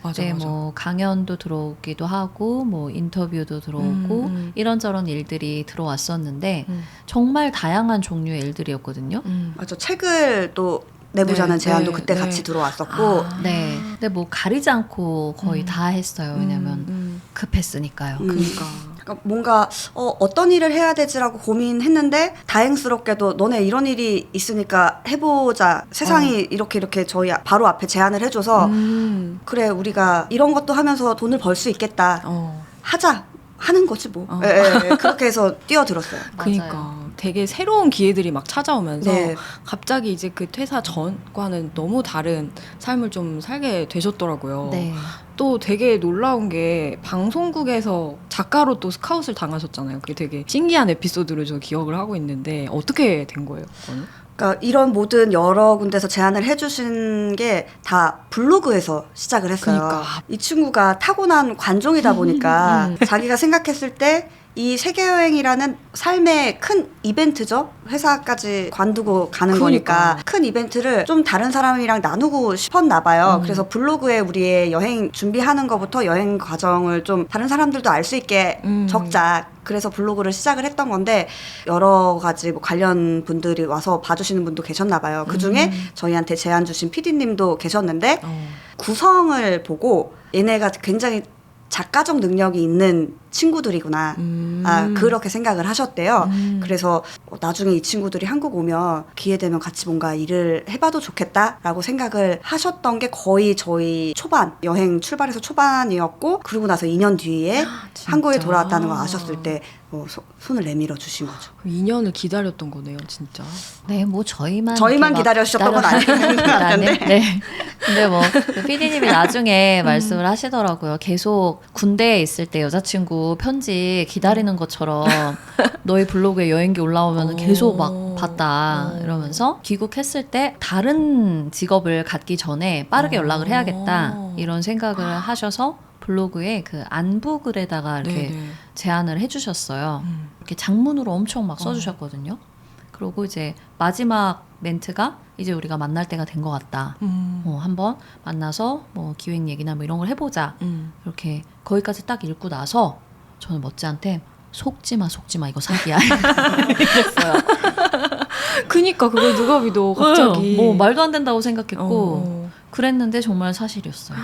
맞아, 네, 맞아. 뭐 강연도 들어오기도 하고 뭐 인터뷰도 들어오고 이런저런 일들이 들어왔었는데 정말 다양한 종류의 일들이었거든요. 맞아. 책을 또 내보자는 제안도 그때 네. 같이 들어왔었고 네. 근데 뭐 가리지 않고 거의 다 했어요. 왜냐면 급했으니까요. 그러니까. 그러니까 뭔가 어떤 일을 해야 되지라고 고민했는데 다행스럽게도 너네 이런 일이 있으니까 해보자. 세상이 이렇게 저희 바로 앞에 제안을 해줘서 그래 우리가 이런 것도 하면서 돈을 벌 수 있겠다. 하자. 하는 거지 뭐. 그렇게 해서 뛰어들었어요. 그러니까 되게 새로운 기회들이 막 찾아오면서 네. 갑자기 이제 그 퇴사 전과는 너무 다른 삶을 좀 살게 되셨더라고요. 네. 또 되게 놀라운 게 방송국에서 작가로 또 스카웃을 당하셨잖아요. 그게 되게 신기한 에피소드로 저 기억을 하고 있는데 어떻게 된 거예요? 그거는? 그러니까 이런 모든 여러 군데서 제안을 해주신 게 다 블로그에서 시작을 했어요. 그러니까. 이 친구가 타고난 관종이다 보니까 자기가 생각했을 때 이 세계여행이라는 삶의 큰 이벤트죠. 회사까지 관두고 가는 거니까 큰 이벤트를 좀 다른 사람이랑 나누고 싶었나 봐요. 그래서 블로그에 우리의 여행 준비하는 것부터 여행 과정을 좀 다른 사람들도 알 수 있게 적자. 그래서 블로그를 시작을 했던 건데 여러 가지 뭐 관련 분들이 와서 봐주시는 분도 계셨나 봐요. 그중에 저희한테 제안 주신 PD님도 계셨는데 구성을 보고 얘네가 굉장히 작가적 능력이 있는 친구들이구나. 그렇게 생각을 하셨대요. 그래서 나중에 이 친구들이 한국 오면 기회 되면 같이 뭔가 일을 해봐도 좋겠다라고 생각을 하셨던 게 거의 저희 초반, 여행 출발해서 초반이었고, 그러고 나서 2년 뒤에 한국에 돌아왔다는 걸 아셨을 때 손을 내밀어 주신 거죠. 2년을 기다렸던 거네요, 진짜. 네, 뭐 저희만 기다려주셨던 건 아니에요. 네. 근데 뭐 PD님이 나중에 말씀을 하시더라고요. 계속 군대에 있을 때 여자친구 편지 기다리는 것처럼 너희 블로그에 여행기 올라오면 계속 막 봤다 이러면서 귀국했을 때 다른 직업을 갖기 전에 빠르게 연락을 해야겠다 이런 생각을 하셔서 블로그에 그 안부글에다가 이렇게 네네. 제안을 해주셨어요. 이렇게 장문으로 엄청 막 써주셨거든요. 그리고 이제 마지막 멘트가 이제 우리가 만날 때가 된 것 같다. 한번 만나서 뭐 기획 얘기나 뭐 이런 걸 해보자. 이렇게 거기까지 딱 읽고 나서 저는 멋지한테 속지 마 이거 사기야. 이랬어요. 그니까 그걸 누가 믿어 갑자기. 뭐 말도 안 된다고 생각했고 그랬는데 정말 사실이었어요.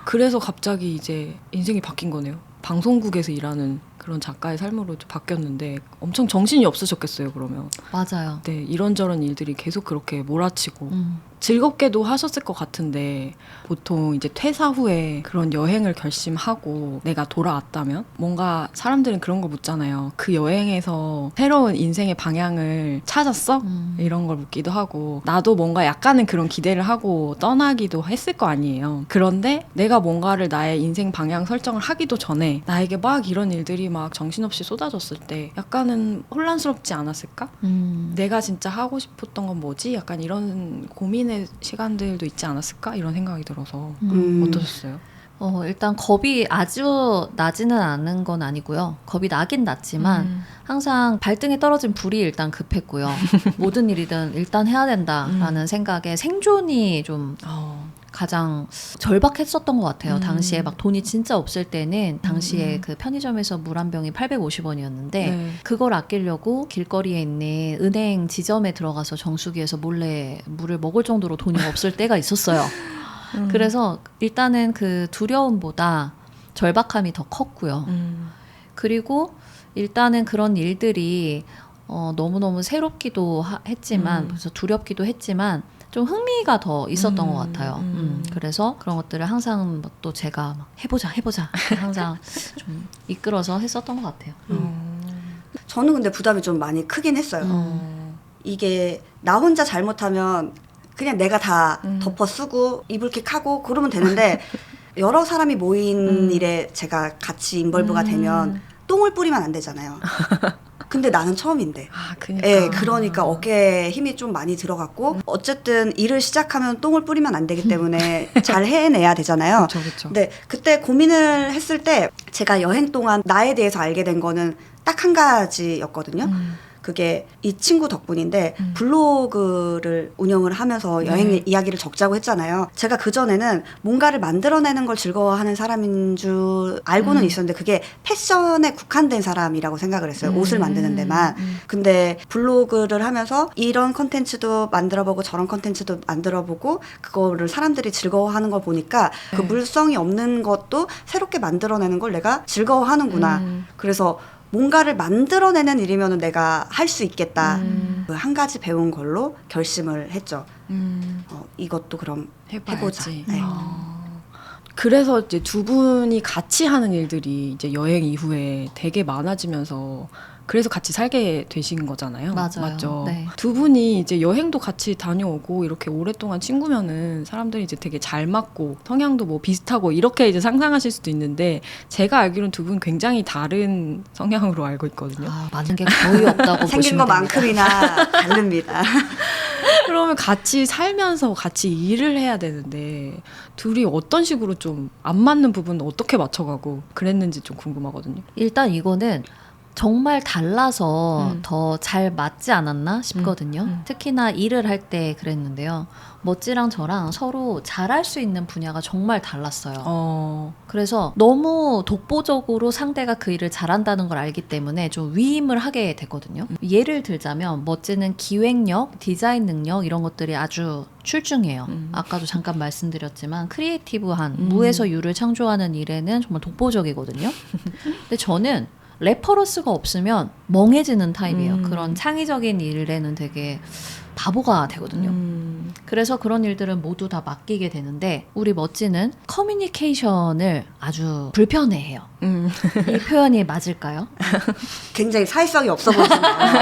그래서 갑자기 이제 인생이 바뀐 거네요. 방송국에서 일하는 그런 작가의 삶으로 바뀌었는데 엄청 정신이 없으셨겠어요, 그러면. 맞아요. 네, 이런저런 일들이 계속 그렇게 몰아치고 즐겁게도 하셨을 것 같은데 보통 이제 퇴사 후에 그런 여행을 결심하고 내가 돌아왔다면 뭔가 사람들은 그런 거 묻잖아요. 그 여행에서 새로운 인생의 방향을 찾았어? 이런 걸 묻기도 하고 나도 뭔가 약간은 그런 기대를 하고 떠나기도 했을 거 아니에요. 그런데 내가 뭔가를 나의 인생 방향 설정을 하기도 전에 나에게 막 이런 일들이 막 정신없이 쏟아졌을 때 약간은 혼란스럽지 않았을까? 내가 진짜 하고 싶었던 건 뭐지? 약간 이런 고민의 시간들도 있지 않았을까? 이런 생각이 들어서 어떠셨어요? 일단 겁이 아주 나지는 않은 건 아니고요. 겁이 나긴 났지만 항상 발등에 떨어진 불이 일단 급했고요. 모든 일이든 일단 해야 된다라는 생각에 생존이 좀 가장 절박했었던 것 같아요. 당시에 막 돈이 진짜 없을 때는 당시에 그 편의점에서 물 한 병이 850원이었는데 네. 그걸 아끼려고 길거리에 있는 은행 지점에 들어가서 정수기에서 몰래 물을 먹을 정도로 돈이 없을 때가 있었어요. 그래서 일단은 그 두려움보다 절박함이 더 컸고요. 그리고 일단은 그런 일들이 너무너무 새롭기도 했지만 그래서 두렵기도 했지만 좀 흥미가 더 있었던 것 같아요. 그래서 그런 것들을 항상 또 제가 막 해보자 항상 좀 이끌어서 했었던 것 같아요. 저는 근데 부담이 좀 많이 크긴 했어요. 이게 나 혼자 잘못하면 그냥 내가 다 덮어 쓰고 이불킥 하고 그러면 되는데 여러 사람이 모인 일에 제가 같이 인벌브가 되면 똥을 뿌리면 안 되잖아요. 근데 나는 처음인데. 그러니까. 예, 그러니까 어깨에 힘이 좀 많이 들어갔고 어쨌든 일을 시작하면 똥을 뿌리면 안 되기 때문에 잘 해내야 되잖아요. 그렇죠. 근데 그때 고민을 했을 때 제가 여행 동안 나에 대해서 알게 된 거는 딱 한 가지였거든요. 그게 이 친구 덕분인데 블로그를 운영을 하면서 여행 이야기를 적자고 했잖아요. 제가 그전에는 뭔가를 만들어내는 걸 즐거워하는 사람인 줄 알고는 있었는데 그게 패션에 국한된 사람이라고 생각을 했어요. 옷을 만드는 데만. 근데 블로그를 하면서 이런 컨텐츠도 만들어보고 저런 컨텐츠도 만들어보고 그거를 사람들이 즐거워하는 걸 보니까 그 물성이 없는 것도 새롭게 만들어내는 걸 내가 즐거워하는구나. 그래서 뭔가를 만들어내는 일이면 내가 할 수 있겠다. 그 한 가지 배운 걸로 결심을 했죠. 이것도 그럼 해보자. 네. 그래서 이제 두 분이 같이 하는 일들이 이제 여행 이후에 되게 많아지면서 그래서 같이 살게 되신 거잖아요. 맞아요. 맞죠? 네. 두 분이 이제 여행도 같이 다녀오고 이렇게 오랫동안 친구면은 사람들이 이제 되게 잘 맞고 성향도 뭐 비슷하고 이렇게 이제 상상하실 수도 있는데 제가 알기로는 두 분 굉장히 다른 성향으로 알고 있거든요. 맞은 게 거의 없다고 생긴 보시면 됩니다. 것만큼이나 다릅니다. 그러면 같이 살면서 같이 일을 해야 되는데 둘이 어떤 식으로 좀 안 맞는 부분은 어떻게 맞춰가고 그랬는지 좀 궁금하거든요. 일단 이거는 정말 달라서 더 잘 맞지 않았나 싶거든요. 특히나 일을 할 때 그랬는데요. 멋지랑 저랑 서로 잘할 수 있는 분야가 정말 달랐어요. 그래서 너무 독보적으로 상대가 그 일을 잘한다는 걸 알기 때문에 좀 위임을 하게 됐거든요. 예를 들자면 멋지는 기획력, 디자인 능력 이런 것들이 아주 출중해요. 아까도 잠깐 말씀드렸지만 크리에이티브한 무에서 유를 창조하는 일에는 정말 독보적이거든요. 근데 저는 레퍼런스가 없으면 멍해지는 타입이에요. 그런 창의적인 일에는 되게 바보가 되거든요. 그래서 그런 일들은 모두 다 맡기게 되는데 우리 멋지는 커뮤니케이션을 아주 불편해해요. 이 표현이 맞을까요? 굉장히 사회성이 없어 보이잖아요.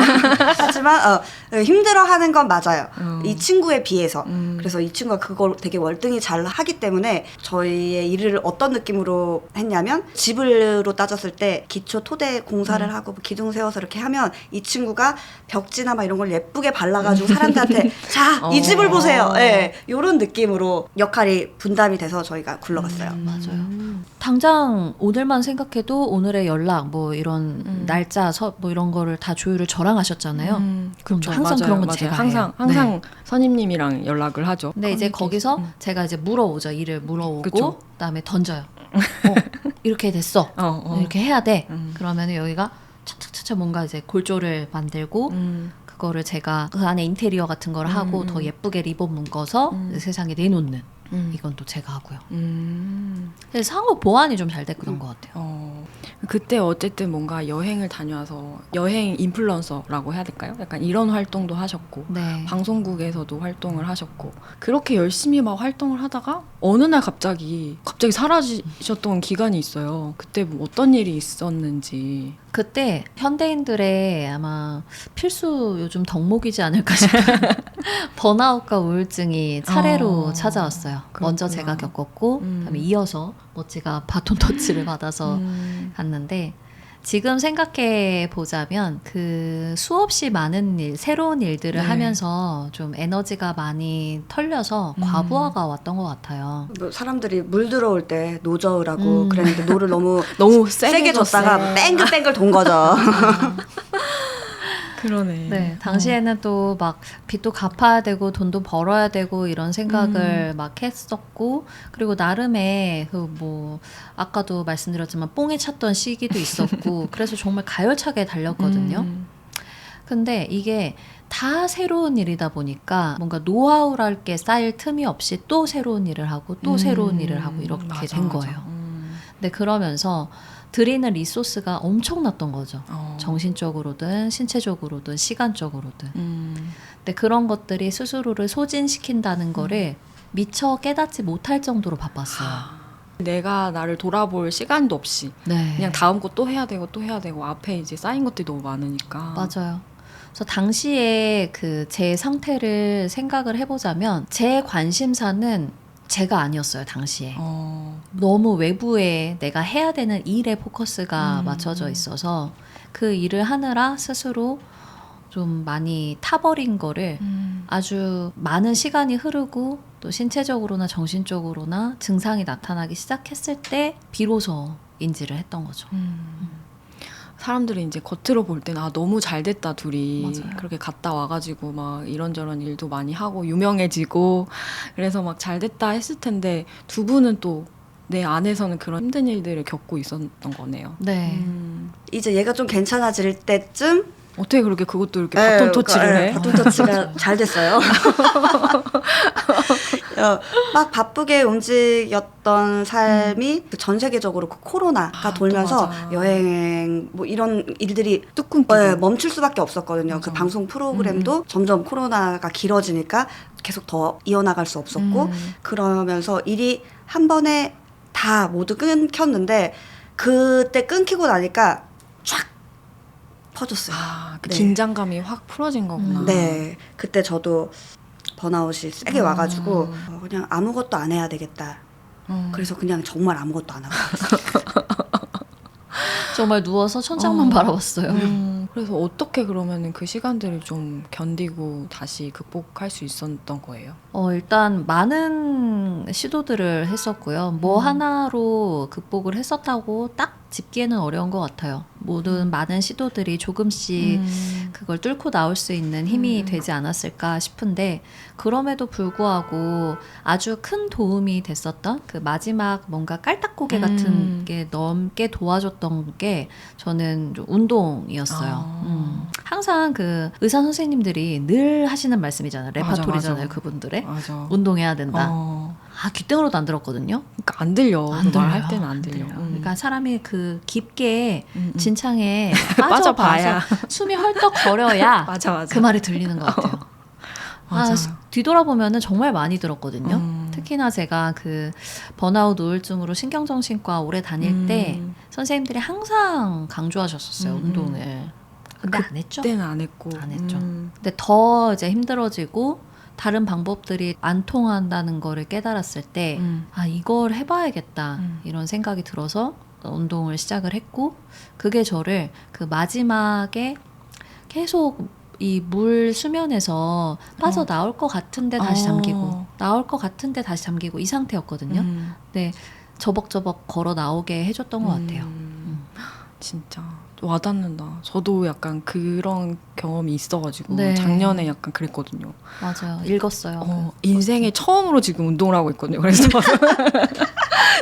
하지만 힘들어하는 건 맞아요. 이 친구에 비해서. 그래서 이 친구가 그걸 되게 월등히 잘 하기 때문에 저희의 일을 어떤 느낌으로 했냐면 집으로 따졌을 때 기초 토대 공사를 하고 기둥 세워서 이렇게 하면 이 친구가 벽지나 막 이런 걸 예쁘게 발라가지고 사람들한테 자, 이 집을 보세요. 네, 이런 느낌으로 역할이 분담이 돼서 저희가 굴러갔어요. 맞아요. 당장 오늘만 생각해도 오늘의 연락 뭐 이런 날짜 뭐 이런 거를 다 조율을 저랑 하셨잖아요. 그럼 그렇죠. 항상 맞아요, 그런 건 맞아요. 제가 항상 해요. 네. 선임님이랑 연락을 하죠. 근데 이제 거기서 제가 이제 물어오죠. 일을 물어오고 그쵸. 그다음에 던져요. 이렇게 됐어. 이렇게 해야 돼. 그러면 여기가 차차차차 뭔가 이제 골조를 만들고 그거를 제가 그 안에 인테리어 같은 걸 하고 더 예쁘게 리본 묶어서 세상에 내놓는 이건 또 제가 하고요. 그래서 상호 보완이 좀 잘 됐던 것 같아요. 그때 어쨌든 뭔가 여행을 다녀와서 여행 인플루언서라고 해야 될까요? 약간 이런 활동도 하셨고 네. 방송국에서도 활동을 하셨고 그렇게 열심히 막 활동을 하다가 어느 날 갑자기 사라지셨던 기간이 있어요. 그때 뭐 어떤 일이 있었는지. 그때 현대인들의 아마 필수 요즘 덕목이지 않을까 싶어요. 번아웃과 우울증이 차례로 찾아왔어요. 먼저 제가 겪었고 그다음에 이어서 멋지가 바톤 터치를 받아서 갔는데 지금 생각해 보자면 그 수없이 많은 일, 새로운 일들을 하면서 좀 에너지가 많이 털려서 과부하가 왔던 것 같아요. 뭐 사람들이 물 들어올 때 노저으라고 그랬는데 노를 너무 세게 줬다가 뺑글뺑글 돈 거죠. 그러네. 네, 당시에는 또 막 빚도 갚아야 되고 돈도 벌어야 되고 이런 생각을 막 했었고 그리고 나름의 그 뭐 아까도 말씀드렸지만 뽕에 찼던 시기도 있었고 그래서 정말 가열차게 달렸거든요. 근데 이게 다 새로운 일이다 보니까 뭔가 노하우랄 게 쌓일 틈이 없이 또 새로운 일을 하고 또 새로운 일을 하고 이렇게 된 거예요. 근데 그러면서 드리는 리소스가 엄청났던 거죠. 정신적으로든 신체적으로든 시간적으로든. 근데 그런 것들이 스스로를 소진시킨다는 거를 미처 깨닫지 못할 정도로 바빴어요. 내가 나를 돌아볼 시간도 없이 네. 그냥 다음 거 또 해야 되고 앞에 이제 쌓인 것들이 너무 많으니까. 맞아요. 그래서 당시에 그 제 상태를 생각을 해보자면 제 관심사는 제가 아니었어요, 당시에. 너무 외부에 내가 해야 되는 일에 포커스가 맞춰져 있어서 그 일을 하느라 스스로 좀 많이 타버린 거를 아주 많은 시간이 흐르고 또 신체적으로나 정신적으로나 증상이 나타나기 시작했을 때 비로소 인지를 했던 거죠. 사람들이 이제 겉으로 볼 때는 너무 잘 됐다 둘이. 맞아요. 그렇게 갔다 와가지고 막 이런저런 일도 많이 하고 유명해지고 그래서 막 잘 됐다 했을 텐데 두 분은 또 내 안에서는 그런 힘든 일들을 겪고 있었던 거네요. 네. 이제 얘가 좀 괜찮아질 때쯤 어떻게 그렇게 그것도 이렇게 바톤 터치를 해? 바톤 터치가 잘 됐어요. 막 바쁘게 움직였던 삶이 전 세계적으로 그 코로나가 돌면서 맞아. 여행 뭐 이런 일들이 뚝 끊기고. 멈출 수밖에 없었거든요. 맞아. 그 방송 프로그램도 점점 코로나가 길어지니까 계속 더 이어나갈 수 없었고 그러면서 일이 한 번에 다 모두 끊겼는데 그때 끊기고 나니까 쫙 퍼졌어요. 그 네. 긴장감이 확 풀어진 거구나. 네, 그때 저도 번아웃이 세게 와가지고 그냥 아무것도 안 해야 되겠다. 그래서 그냥 정말 아무것도 안 하고 있어요. 정말 누워서 천장만 바라봤어요. 그래서 어떻게 그러면은 그 시간들을 좀 견디고 다시 극복할 수 있었던 거예요? 일단 많은 시도들을 했었고요. 뭐 하나로 극복을 했었다고 딱 짚기에는 어려운 것 같아요. 모든 많은 시도들이 조금씩 그걸 뚫고 나올 수 있는 힘이 되지 않았을까 싶은데, 그럼에도 불구하고 아주 큰 도움이 됐었던 그 마지막 뭔가 깔딱고개 같은 게 넘게 도와줬던 게 저는 좀 운동이었어요. 항상 그 의사 선생님들이 늘 하시는 말씀이잖아요. 레파토리잖아요. 맞아. 그분들의. 맞아. 운동해야 된다. 어. 귓등으로도 안 들었거든요. 그러니까 안 들려. 안 그 말할 들려요. 때는 안 들려. 그러니까 사람이 그 깊게 음. 진창에 빠져봐야. 빠져봐서 숨이 헐떡 거려야 맞아. 그 말이 들리는 것 같아요. 맞아. 뒤돌아보면은 정말 많이 들었거든요. 음. 특히나 제가 그 번아웃 우울증으로 신경정신과 오래 다닐 때 선생님들이 항상 강조하셨었어요. 운동을. 근데 안 했죠. 그때는 안 했고. 안 했죠. 근데 더 이제 힘들어지고 다른 방법들이 안 통한다는 거를 깨달았을 때 이걸 해봐야겠다 이런 생각이 들어서 운동을 시작을 했고, 그게 저를 그 마지막에 계속 이 물 수면에서 빠져나올 것 같은데 다시 잠기고 나올 것 같은데 다시 잠기고 이 상태였거든요. 네, 저벅저벅 걸어 나오게 해줬던 것 같아요. 진짜 와닿는다. 저도 약간 그런 경험이 있어가지고 네. 작년에 약간 그랬거든요. 맞아요. 읽었어요. 인생에 처음으로 지금 운동을 하고 있거든요. 그래서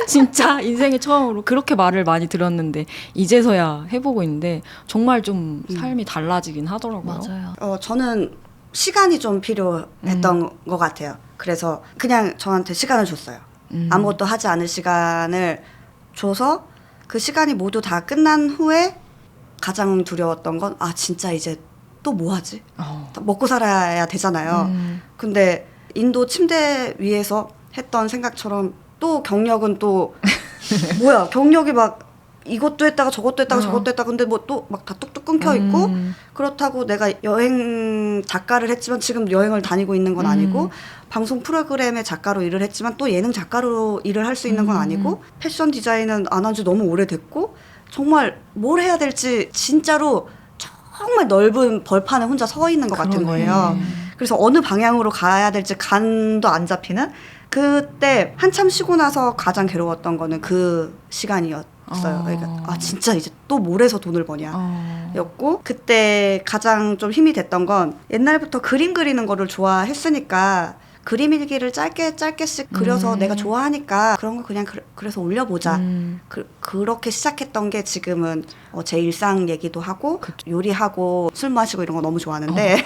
진짜 인생에 처음으로 그렇게 말을 많이 들었는데 이제서야 해보고 있는데 정말 좀 삶이 달라지긴 하더라고요. 맞아요. 저는 시간이 좀 필요했던 것 같아요. 그래서 그냥 저한테 시간을 줬어요. 아무것도 하지 않을 시간을 줘서 그 시간이 모두 다 끝난 후에 가장 두려웠던 건 진짜 이제 또 뭐 하지? 먹고 살아야 되잖아요. 근데 인도 침대 위에서 했던 생각처럼 또 경력은 또 뭐야, 경력이 막 이것도 했다가 저것도 했다가 저것도 했다가 근데 뭐 또 막 다 뚝뚝 끊겨 있고 그렇다고 내가 여행 작가를 했지만 지금 여행을 다니고 있는 건 아니고 방송 프로그램의 작가로 일을 했지만 또 예능 작가로 일을 할 수 있는 건 아니고 패션 디자인은 안 한 지 너무 오래됐고 정말 뭘 해야 될지 진짜로 정말 넓은 벌판에 혼자 서 있는 것 같은 거예요. 그래서 어느 방향으로 가야 될지 간도 안 잡히는, 그때 한참 쉬고 나서 가장 괴로웠던 거는 그 시간이었어요. 그러니까 진짜 이제 또 뭘 해서 돈을 버냐 였고, 그때 가장 좀 힘이 됐던 건 옛날부터 그림 그리는 거를 좋아했으니까 그림 일기를 짧게씩 그려서 내가 좋아하니까 그런 거 그냥 그래서 올려보자. 그렇게 시작했던 게 지금은 제 일상 얘기도 하고 요리하고 술 마시고 이런 거 너무 좋아하는데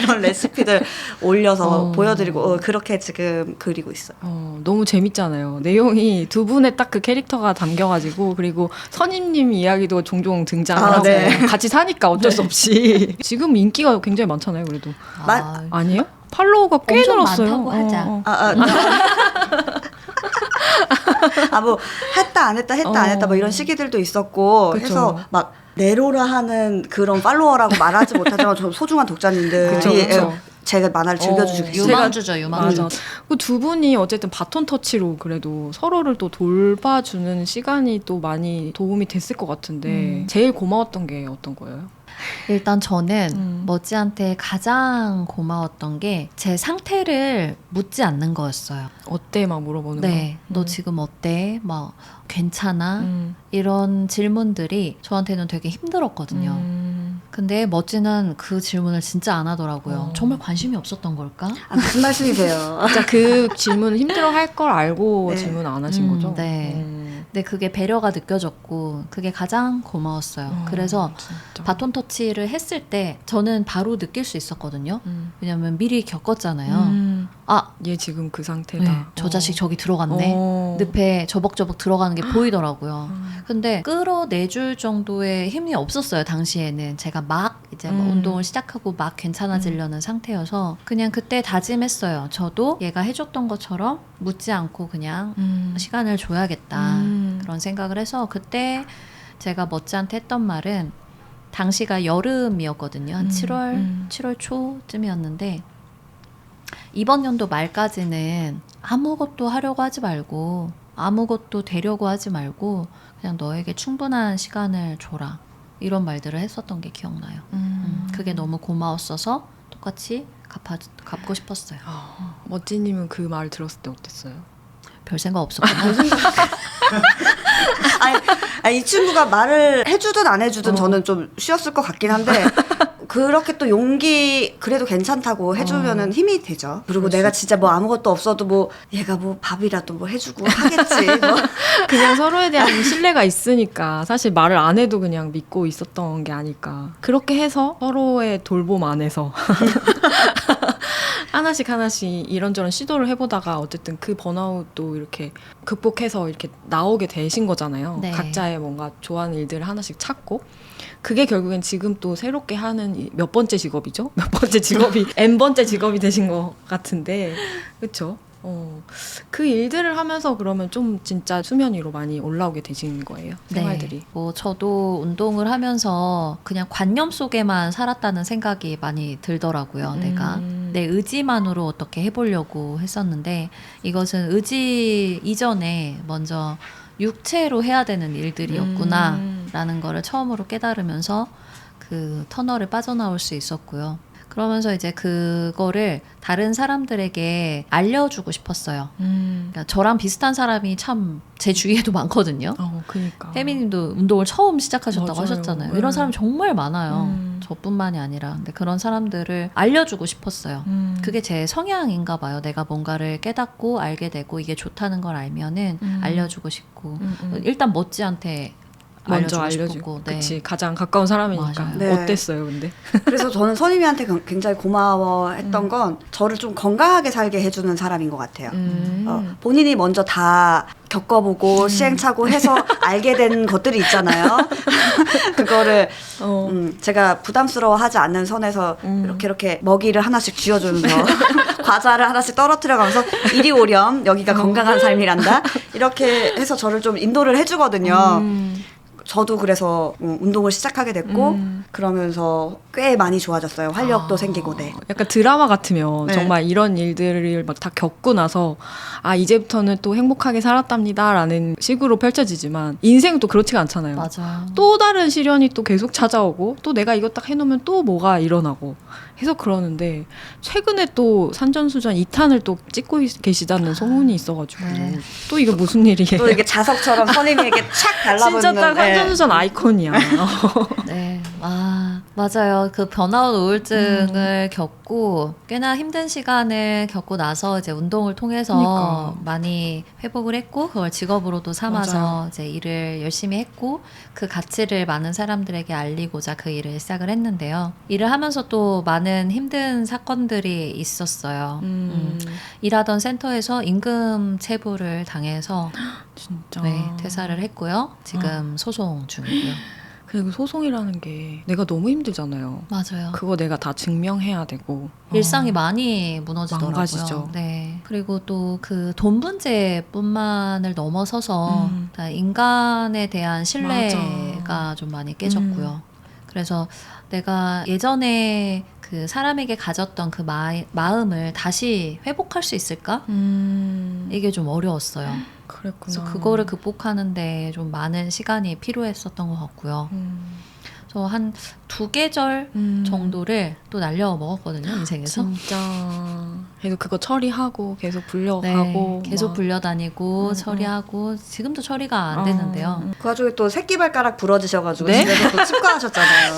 그런 레시피들 올려서 보여드리고 그렇게 지금 그리고 있어요. 너무 재밌잖아요. 내용이 두 분의 딱 그 캐릭터가 담겨가지고, 그리고 선임님 이야기도 종종 등장하고 네. 같이 사니까 어쩔 수 없이 지금 인기가 굉장히 많잖아요. 그래도 아니에요? 팔로워가 꽤 엄청 늘었어요. 많다고 하자. 뭐 했다 안 했다 뭐 이런 시기들도 있었고 그쵸. 해서 막 내로라 하는 그런 팔로워라고 말하지 못하지만 저 소중한 독자님들이 그쵸. 제 만화를 즐겨주시고 계세요. 유망주죠, 유망주. 맞아. 그 두 분이 어쨌든 바톤 터치로 그래도 서로를 또 돌봐주는 시간이 또 많이 도움이 됐을 것 같은데 제일 고마웠던 게 어떤 거예요? 일단 저는 머지한테 가장 고마웠던 게 제 상태를 묻지 않는 거였어요. 어때? 막 물어보는 네, 거. 너 지금 어때? 막 괜찮아? 음. 이런 질문들이 저한테는 되게 힘들었거든요. 근데 머지는 그 질문을 진짜 안 하더라고요. 정말 관심이 없었던 걸까? 무슨 말씀이세요? 진짜 그 질문을 힘들어할 걸 알고 네. 질문 안 하신 거죠? 네. 근데 그게 배려가 느껴졌고 그게 가장 고마웠어요. 그래서 진짜. 바톤 터치를 했을 때 저는 바로 느낄 수 있었거든요. 왜냐면 미리 겪었잖아요. 얘 지금 그 상태다. 네, 저 자식 저기 들어갔네. 늪에 저벅저벅 들어가는 게 보이더라고요. 근데 끌어내줄 정도의 힘이 없었어요. 당시에는 제가 막 이제 뭐 운동을 시작하고 막 괜찮아지려는 상태여서 그냥 그때 다짐했어요. 저도 얘가 해줬던 것처럼 묻지 않고 그냥 시간을 줘야겠다. 그런 생각을 해서 그때 제가 멋지한테 했던 말은, 당시가 여름이었거든요. 한 7월 초쯤이었는데 이번 연도 말까지는 아무것도 하려고 하지 말고 아무것도 되려고 하지 말고 그냥 너에게 충분한 시간을 줘라. 이런 말들을 했었던 게 기억나요. 그게 너무 고마웠어서 똑같이 갚고 싶었어요. 멋지님은 그 말 들었을 때 어땠어요? 별 생각 없었구나. 아니, 이 친구가 말을 해주든 안 해주든 저는 좀 쉬었을 것 같긴 한데 그렇게 또 용기 그래도 괜찮다고 해주면은 힘이 되죠. 그리고 내가 진짜 뭐 아무것도 없어도 뭐 얘가 뭐 밥이라도 뭐 해주고 하겠지. 뭐. 그냥 서로에 대한 신뢰가 있으니까 사실 말을 안 해도 그냥 믿고 있었던 게 아닐까. 그렇게 해서 서로의 돌봄 안에서 하나씩 이런저런 시도를 해보다가 어쨌든 그 번아웃도 이렇게 극복해서 이렇게 나오게 되신 거잖아요. 네. 각자의 뭔가 좋아하는 일들을 하나씩 찾고 그게 결국엔 지금 또 새롭게 하는 몇 번째 직업이죠? 몇 번째 직업이 N번째 직업이 되신 것 같은데 그렇죠? 그 일들을 하면서 그러면 좀 진짜 수면 위로 많이 올라오게 되신 거예요? 생활들이. 네. 뭐 저도 운동을 하면서 그냥 관념 속에만 살았다는 생각이 많이 들더라고요. 내가 내 의지만으로 어떻게 해보려고 했었는데 이것은 의지 이전에 먼저 육체로 해야 되는 일들이었구나 라는 거를 처음으로 깨달으면서 그 터널을 빠져나올 수 있었고요. 그러면서 이제 그거를 다른 사람들에게 알려주고 싶었어요. 그러니까 저랑 비슷한 사람이 참 제 주위에도 많거든요. 그러니까. 혜민님도 운동을 처음 시작하셨다고 맞아요. 하셨잖아요. 이런 사람 정말 많아요. 저뿐만이 아니라. 근데 그런 사람들을 알려주고 싶었어요. 그게 제 성향인가 봐요. 내가 뭔가를 깨닫고 알게 되고 이게 좋다는 걸 알면은 알려주고 싶고 일단 멋지한테 먼저 알려주고 알려주고 싶었고. 네. 그치 가장 가까운 사람이니까. 맞아요. 네. 어땠어요 근데? 그래서 저는 선임이한테 굉장히 고마워했던 건 저를 좀 건강하게 살게 해주는 사람인 것 같아요. 본인이 먼저 다 겪어보고 시행착오 해서 알게 된 것들이 있잖아요. 그거를 제가 부담스러워하지 않는 선에서 이렇게 먹이를 하나씩 쥐어주면서 과자를 하나씩 떨어뜨려가면서 이리 오렴 여기가 건강한 삶이란다 이렇게 해서 저를 좀 인도를 해주거든요. 저도 그래서 운동을 시작하게 됐고 그러면서 꽤 많이 좋아졌어요. 활력도 생기고. 네. 약간 드라마 같으면 네. 정말 이런 일들을 막 다 겪고 나서 이제부터는 또 행복하게 살았답니다라는 식으로 펼쳐지지만 인생은 또 그렇지가 않잖아요. 맞아요. 또 다른 시련이 또 계속 찾아오고 또 내가 이거 딱 해놓으면 또 뭐가 일어나고 해서 그러는데 최근에 또 산전수전 2탄을 또 찍고 계시다는 소문이 있어가지고 네. 또 이게 무슨 일이에요? 또 이게 자석처럼 선임이에게 착 달라붙는. 진짜 딱 산전수전 아이콘이야. 네, 맞아요. 그 번아웃 우울증을 겪고 꽤나 힘든 시간을 겪고 나서 이제 운동을 통해서 그러니까. 많이 회복을 했고 그걸 직업으로도 삼아서 맞아요. 이제 일을 열심히 했고 그 가치를 많은 사람들에게 알리고자 그 일을 시작을 했는데요. 일을 하면서 또 많은 힘든 사건들이 있었어요. 일하던 센터에서 임금 체불을 당해서 진짜. 네, 퇴사를 했고요. 지금 소송 중이고요. 그리고 소송이라는 게 내가 너무 힘들잖아요. 맞아요. 그거 내가 다 증명해야 되고 일상이 많이 무너지더라고요. 망가지죠. 네. 그리고 또 그 돈 문제뿐만을 넘어서서 다 인간에 대한 신뢰가 좀 많이 깨졌고요. 그래서 내가 예전에 그 사람에게 가졌던 그 마음을 다시 회복할 수 있을까? 이게 좀 어려웠어요. 그랬구나. 그래서 그거를 극복하는데 좀 많은 시간이 필요했었던 것 같고요. 그래서 한 2계절 정도를 또 날려 먹었거든요, 인생에서. 진짜. 그래서 그거 처리하고 계속 불려가고 네, 계속 막. 불려다니고 처리하고 지금도 처리가 안 되는데요. 그 와중에 또 새끼발가락 부러지셔가지고 네? 집에서 또 치과 하셨잖아요.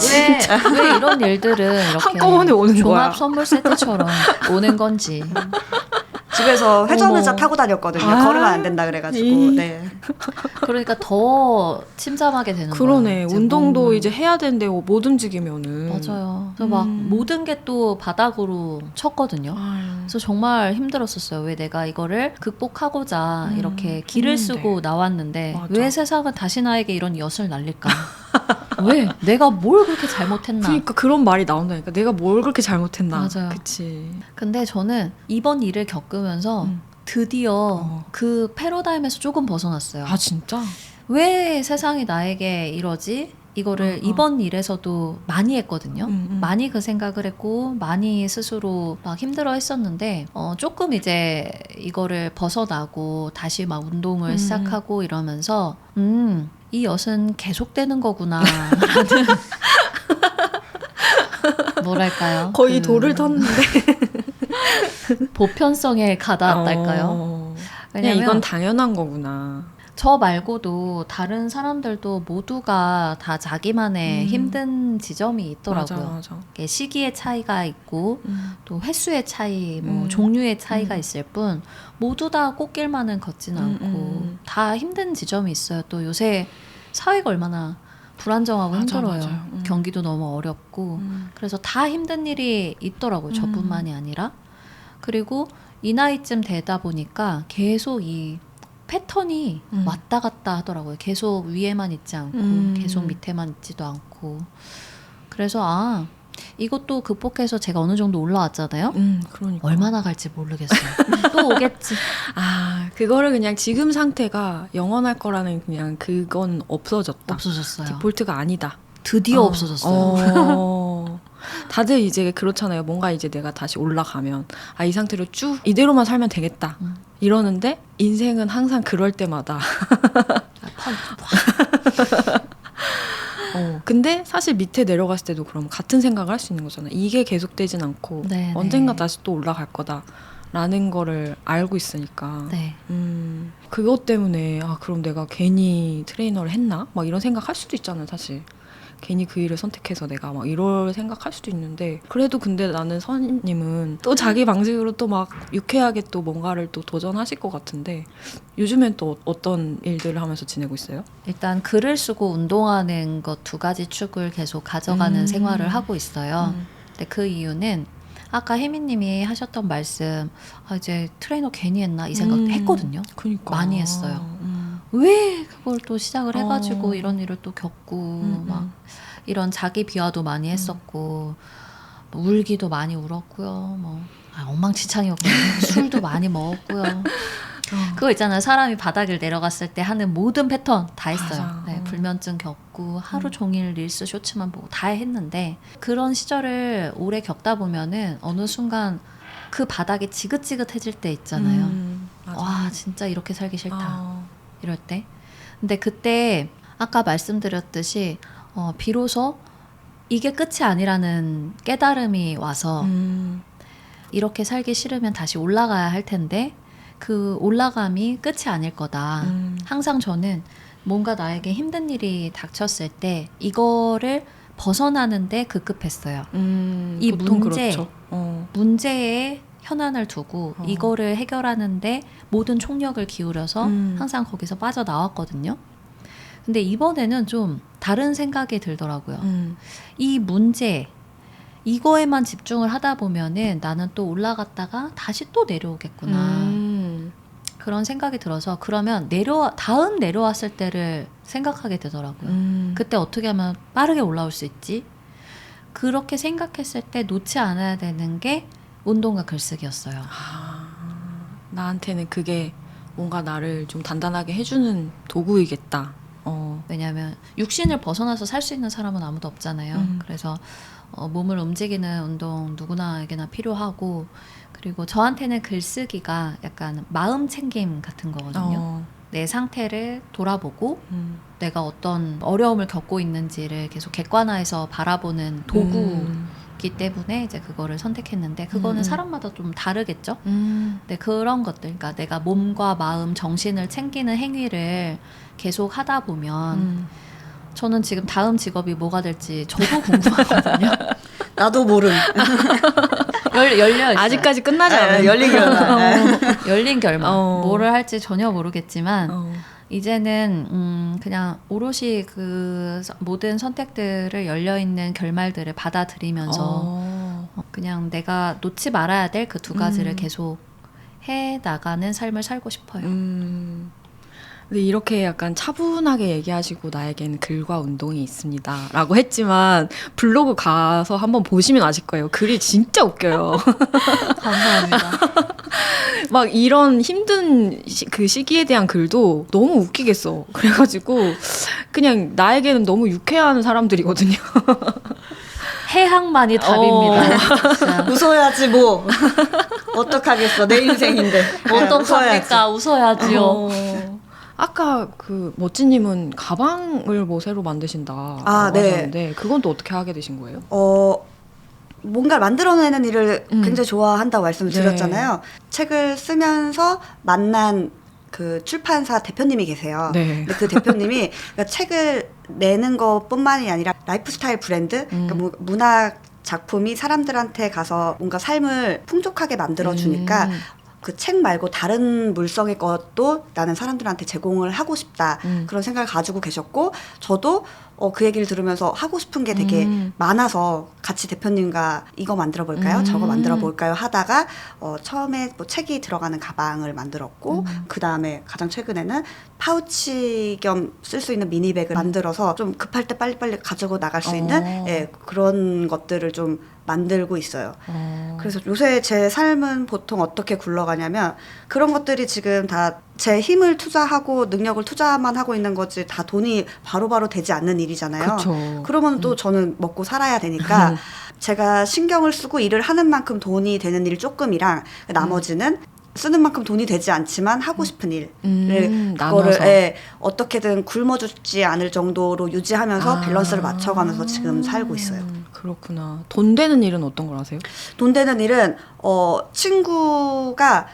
왜 이런 일들은 이렇게 한꺼번에 오는 종합 거야. 선물 세트처럼 오는 건지. 집에서 회전의자 어머. 타고 다녔거든요. 걸으면 안 된다 그래가지고. 이. 네. 그러니까 더 침잠하게 되는 거예요. 그러네. 이제 운동도 몸을. 이제 해야 되는데 못 움직이면은. 맞아요. 그래서 막 모든 게 또 바닥으로 쳤거든요. 아유. 그래서 정말 힘들었었어요. 왜 내가 이거를 극복하고자 이렇게 길을 했는데. 쓰고 나왔는데 맞아. 왜 세상은 다시 나에게 이런 엿을 날릴까? 왜? 내가 뭘 그렇게 잘못했나? 그러니까 그런 말이 나온다니까. 내가 뭘 그렇게 잘못했나. 맞아요. 그치. 근데 저는 이번 일을 겪으면서 드디어 그 패러다임에서 조금 벗어났어요. 아 진짜? 왜 세상이 나에게 이러지? 이거를 이번 일에서도 많이 했거든요. 많이 그 생각을 했고 많이 스스로 막 힘들어 했었는데 조금 이제 이거를 벗어나고 다시 막 운동을 시작하고 이러면서 이 엿은 계속되는 거구나 라는 뭐랄까요? 거의 돌을 텄는데 보편성에 가닿았달까요? 그냥 왜냐면 이건 당연한 거구나. 저 말고도 다른 사람들도 모두가 다 자기만의 힘든 지점이 있더라고요. 맞아. 이게 시기의 차이가 있고 또 횟수의 차이, 뭐 음. 종류의 차이가 있을 뿐 모두 다 꽃길만은 걷지는 않고 다 힘든 지점이 있어요. 또 요새 사회가 얼마나 불안정하고 맞아, 힘들어요. 맞아요. 경기도 너무 어렵고 그래서 다 힘든 일이 있더라고요. 저뿐만이 아니라. 그리고 이 나이쯤 되다 보니까 계속 이 패턴이 왔다 갔다 하더라고요. 계속 위에만 있지 않고 계속 밑에만 있지도 않고. 그래서 이것도 극복해서 제가 어느 정도 올라왔잖아요. 그러니까. 얼마나 갈지 모르겠어요. 또 오겠지. 그거를 그냥 지금 상태가 영원할 거라는 그냥 그건 없어졌다. 없어졌어요. 디폴트가 아니다. 드디어 없어졌어요. 다들 이제 그렇잖아요. 뭔가 이제 내가 다시 올라가면 이 상태로 쭉 이대로만 살면 되겠다. 이러는데 인생은 항상 그럴 때마다 근데 사실 밑에 내려갔을 때도 그럼 같은 생각을 할 수 있는 거잖아요. 이게 계속되진 않고 네네. 언젠가 다시 또 올라갈 거다라는 거를 알고 있으니까 네. 그것 때문에 그럼 내가 괜히 트레이너를 했나? 막 이런 생각 할 수도 있잖아요. 사실 괜히 그 일을 선택해서 내가 막 이럴 생각할 수도 있는데 그래도 근데 나는 선임님은 또 자기 방식으로 또 막 유쾌하게 또 뭔가를 또 도전하실 것 같은데 요즘엔 또 어떤 일들을 하면서 지내고 있어요? 일단 글을 쓰고 운동하는 것 두 가지 축을 계속 가져가는 생활을 하고 있어요. 근데 그 이유는 아까 혜미님이 하셨던 말씀 이제 트레이너 괜히 했나 이 생각 했거든요. 그러니까. 많이 했어요. 왜 그걸 또 시작을 해가지고 이런 일을 또 겪고 막 이런 자기 비하도 많이 했었고 뭐 울기도 많이 울었고요. 뭐 엉망진창이었거든요. 술도 많이 먹었고요. 그거 있잖아요. 사람이 바닥을 내려갔을 때 하는 모든 패턴 다 했어요. 맞아. 네, 불면증 겪고 하루 종일 릴스 쇼츠만 보고 다 했는데 그런 시절을 오래 겪다 보면은 어느 순간 그 바닥이 지긋지긋해질 때 있잖아요. 맞아. 와 진짜 이렇게 살기 싫다. 이럴 때. 근데 그때 아까 말씀드렸듯이 비로소 이게 끝이 아니라는 깨달음이 와서 이렇게 살기 싫으면 다시 올라가야 할 텐데 그 올라감이 끝이 아닐 거다. 항상 저는 뭔가 나에게 힘든 일이 닥쳤을 때 이거를 벗어나는데 급급했어요. 이 보통 문제, 그렇죠. 문제에 현안을 두고 이거를 해결하는데 모든 총력을 기울여서 항상 거기서 빠져나왔거든요. 근데 이번에는 좀 다른 생각이 들더라고요. 이 문제, 이거에만 집중을 하다 보면은 나는 또 올라갔다가 다시 또 내려오겠구나. 그런 생각이 들어서 그러면 다음 내려왔을 때를 생각하게 되더라고요. 그때 어떻게 하면 빠르게 올라올 수 있지? 그렇게 생각했을 때 놓지 않아야 되는 게 운동과 글쓰기였어요. 나한테는 그게 뭔가 나를 좀 단단하게 해주는 도구이겠다. 왜냐하면 육신을 벗어나서 살 수 있는 사람은 아무도 없잖아요. 그래서 몸을 움직이는 운동 누구나에게나 필요하고 그리고 저한테는 글쓰기가 약간 마음 챙김 같은 거거든요. 내 상태를 돌아보고 내가 어떤 어려움을 겪고 있는지를 계속 객관화해서 바라보는 도구이기 때문에 이제 그거를 선택했는데 그거는 사람마다 좀 다르겠죠. 근데 그런 것들, 그러니까 내가 몸과 마음, 정신을 챙기는 행위를 계속 하다 보면 저는 지금 다음 직업이 뭐가 될지 저도 궁금하거든요. 나도 모름. 열려 있어요. 아직까지 끝나지 않은 열린 결말. 열린 결말. 뭐를 할지 전혀 모르겠지만 이제는 그냥 오롯이 그 모든 선택들을 열려있는 결말들을 받아들이면서 그냥 내가 놓지 말아야 될 그 두 가지를 계속 해 나가는 삶을 살고 싶어요. 근데 이렇게 약간 차분하게 얘기하시고 나에게는 글과 운동이 있습니다 라고 했지만 블로그 가서 한번 보시면 아실 거예요. 글이 진짜 웃겨요. 감사합니다. 막 이런 힘든 그 시기에 대한 글도 너무 웃기겠어. 그래가지고 그냥 나에게는 너무 유쾌한 사람들이거든요. 해학만이 답입니다. 진짜. 웃어야지 뭐. 어떡하겠어. 내 인생인데. 어떡합니까? 웃어야지요. 아까 그 멋지님은 가방을 뭐 새로 만드신다 네. 하셨는데 그건 또 어떻게 하게 되신 거예요? 뭔가 만들어내는 일을 음. 굉장히 좋아한다고 말씀을 네. 드렸잖아요. 책을 쓰면서 만난 그 출판사 대표님이 계세요. 네. 근데 그 대표님이 그러니까 책을 내는 것뿐만이 아니라 라이프스타일 브랜드, 그러니까 문학 작품이 사람들한테 가서 뭔가 삶을 풍족하게 만들어주니까 그 책 말고 다른 물성의 것도 나는 사람들한테 제공을 하고 싶다. 그런 생각을 가지고 계셨고 저도 그 얘기를 들으면서 하고 싶은 게 되게 많아서 같이 대표님과 이거 만들어 볼까요? 저거 만들어 볼까요? 하다가 처음에 뭐 책이 들어가는 가방을 만들었고 그 다음에 가장 최근에는 파우치 겸 쓸 수 있는 미니백을 만들어서 좀 급할 때 빨리빨리 가지고 나갈 수 있는 그런 것들을 좀 만들고 있어요. 그래서 요새 제 삶은 보통 어떻게 굴러가냐면 그런 것들이 지금 다 제 힘을 투자하고 능력을 투자만 하고 있는 거지 다 돈이 바로바로 되지 않는 일이잖아요. 그쵸. 그러면 또 저는 먹고 살아야 되니까 제가 신경을 쓰고 일을 하는 만큼 돈이 되는 일 조금이랑 나머지는 쓰는 만큼 돈이 되지 않지만 하고 싶은 일을 그거를 나눠서. 어떻게든 굶어 죽지 않을 정도로 유지하면서 밸런스를 맞춰가면서 지금 살고 있어요. 그렇구나. 돈 되는 일은 어떤 걸 하세요? 돈 되는 일은 친구가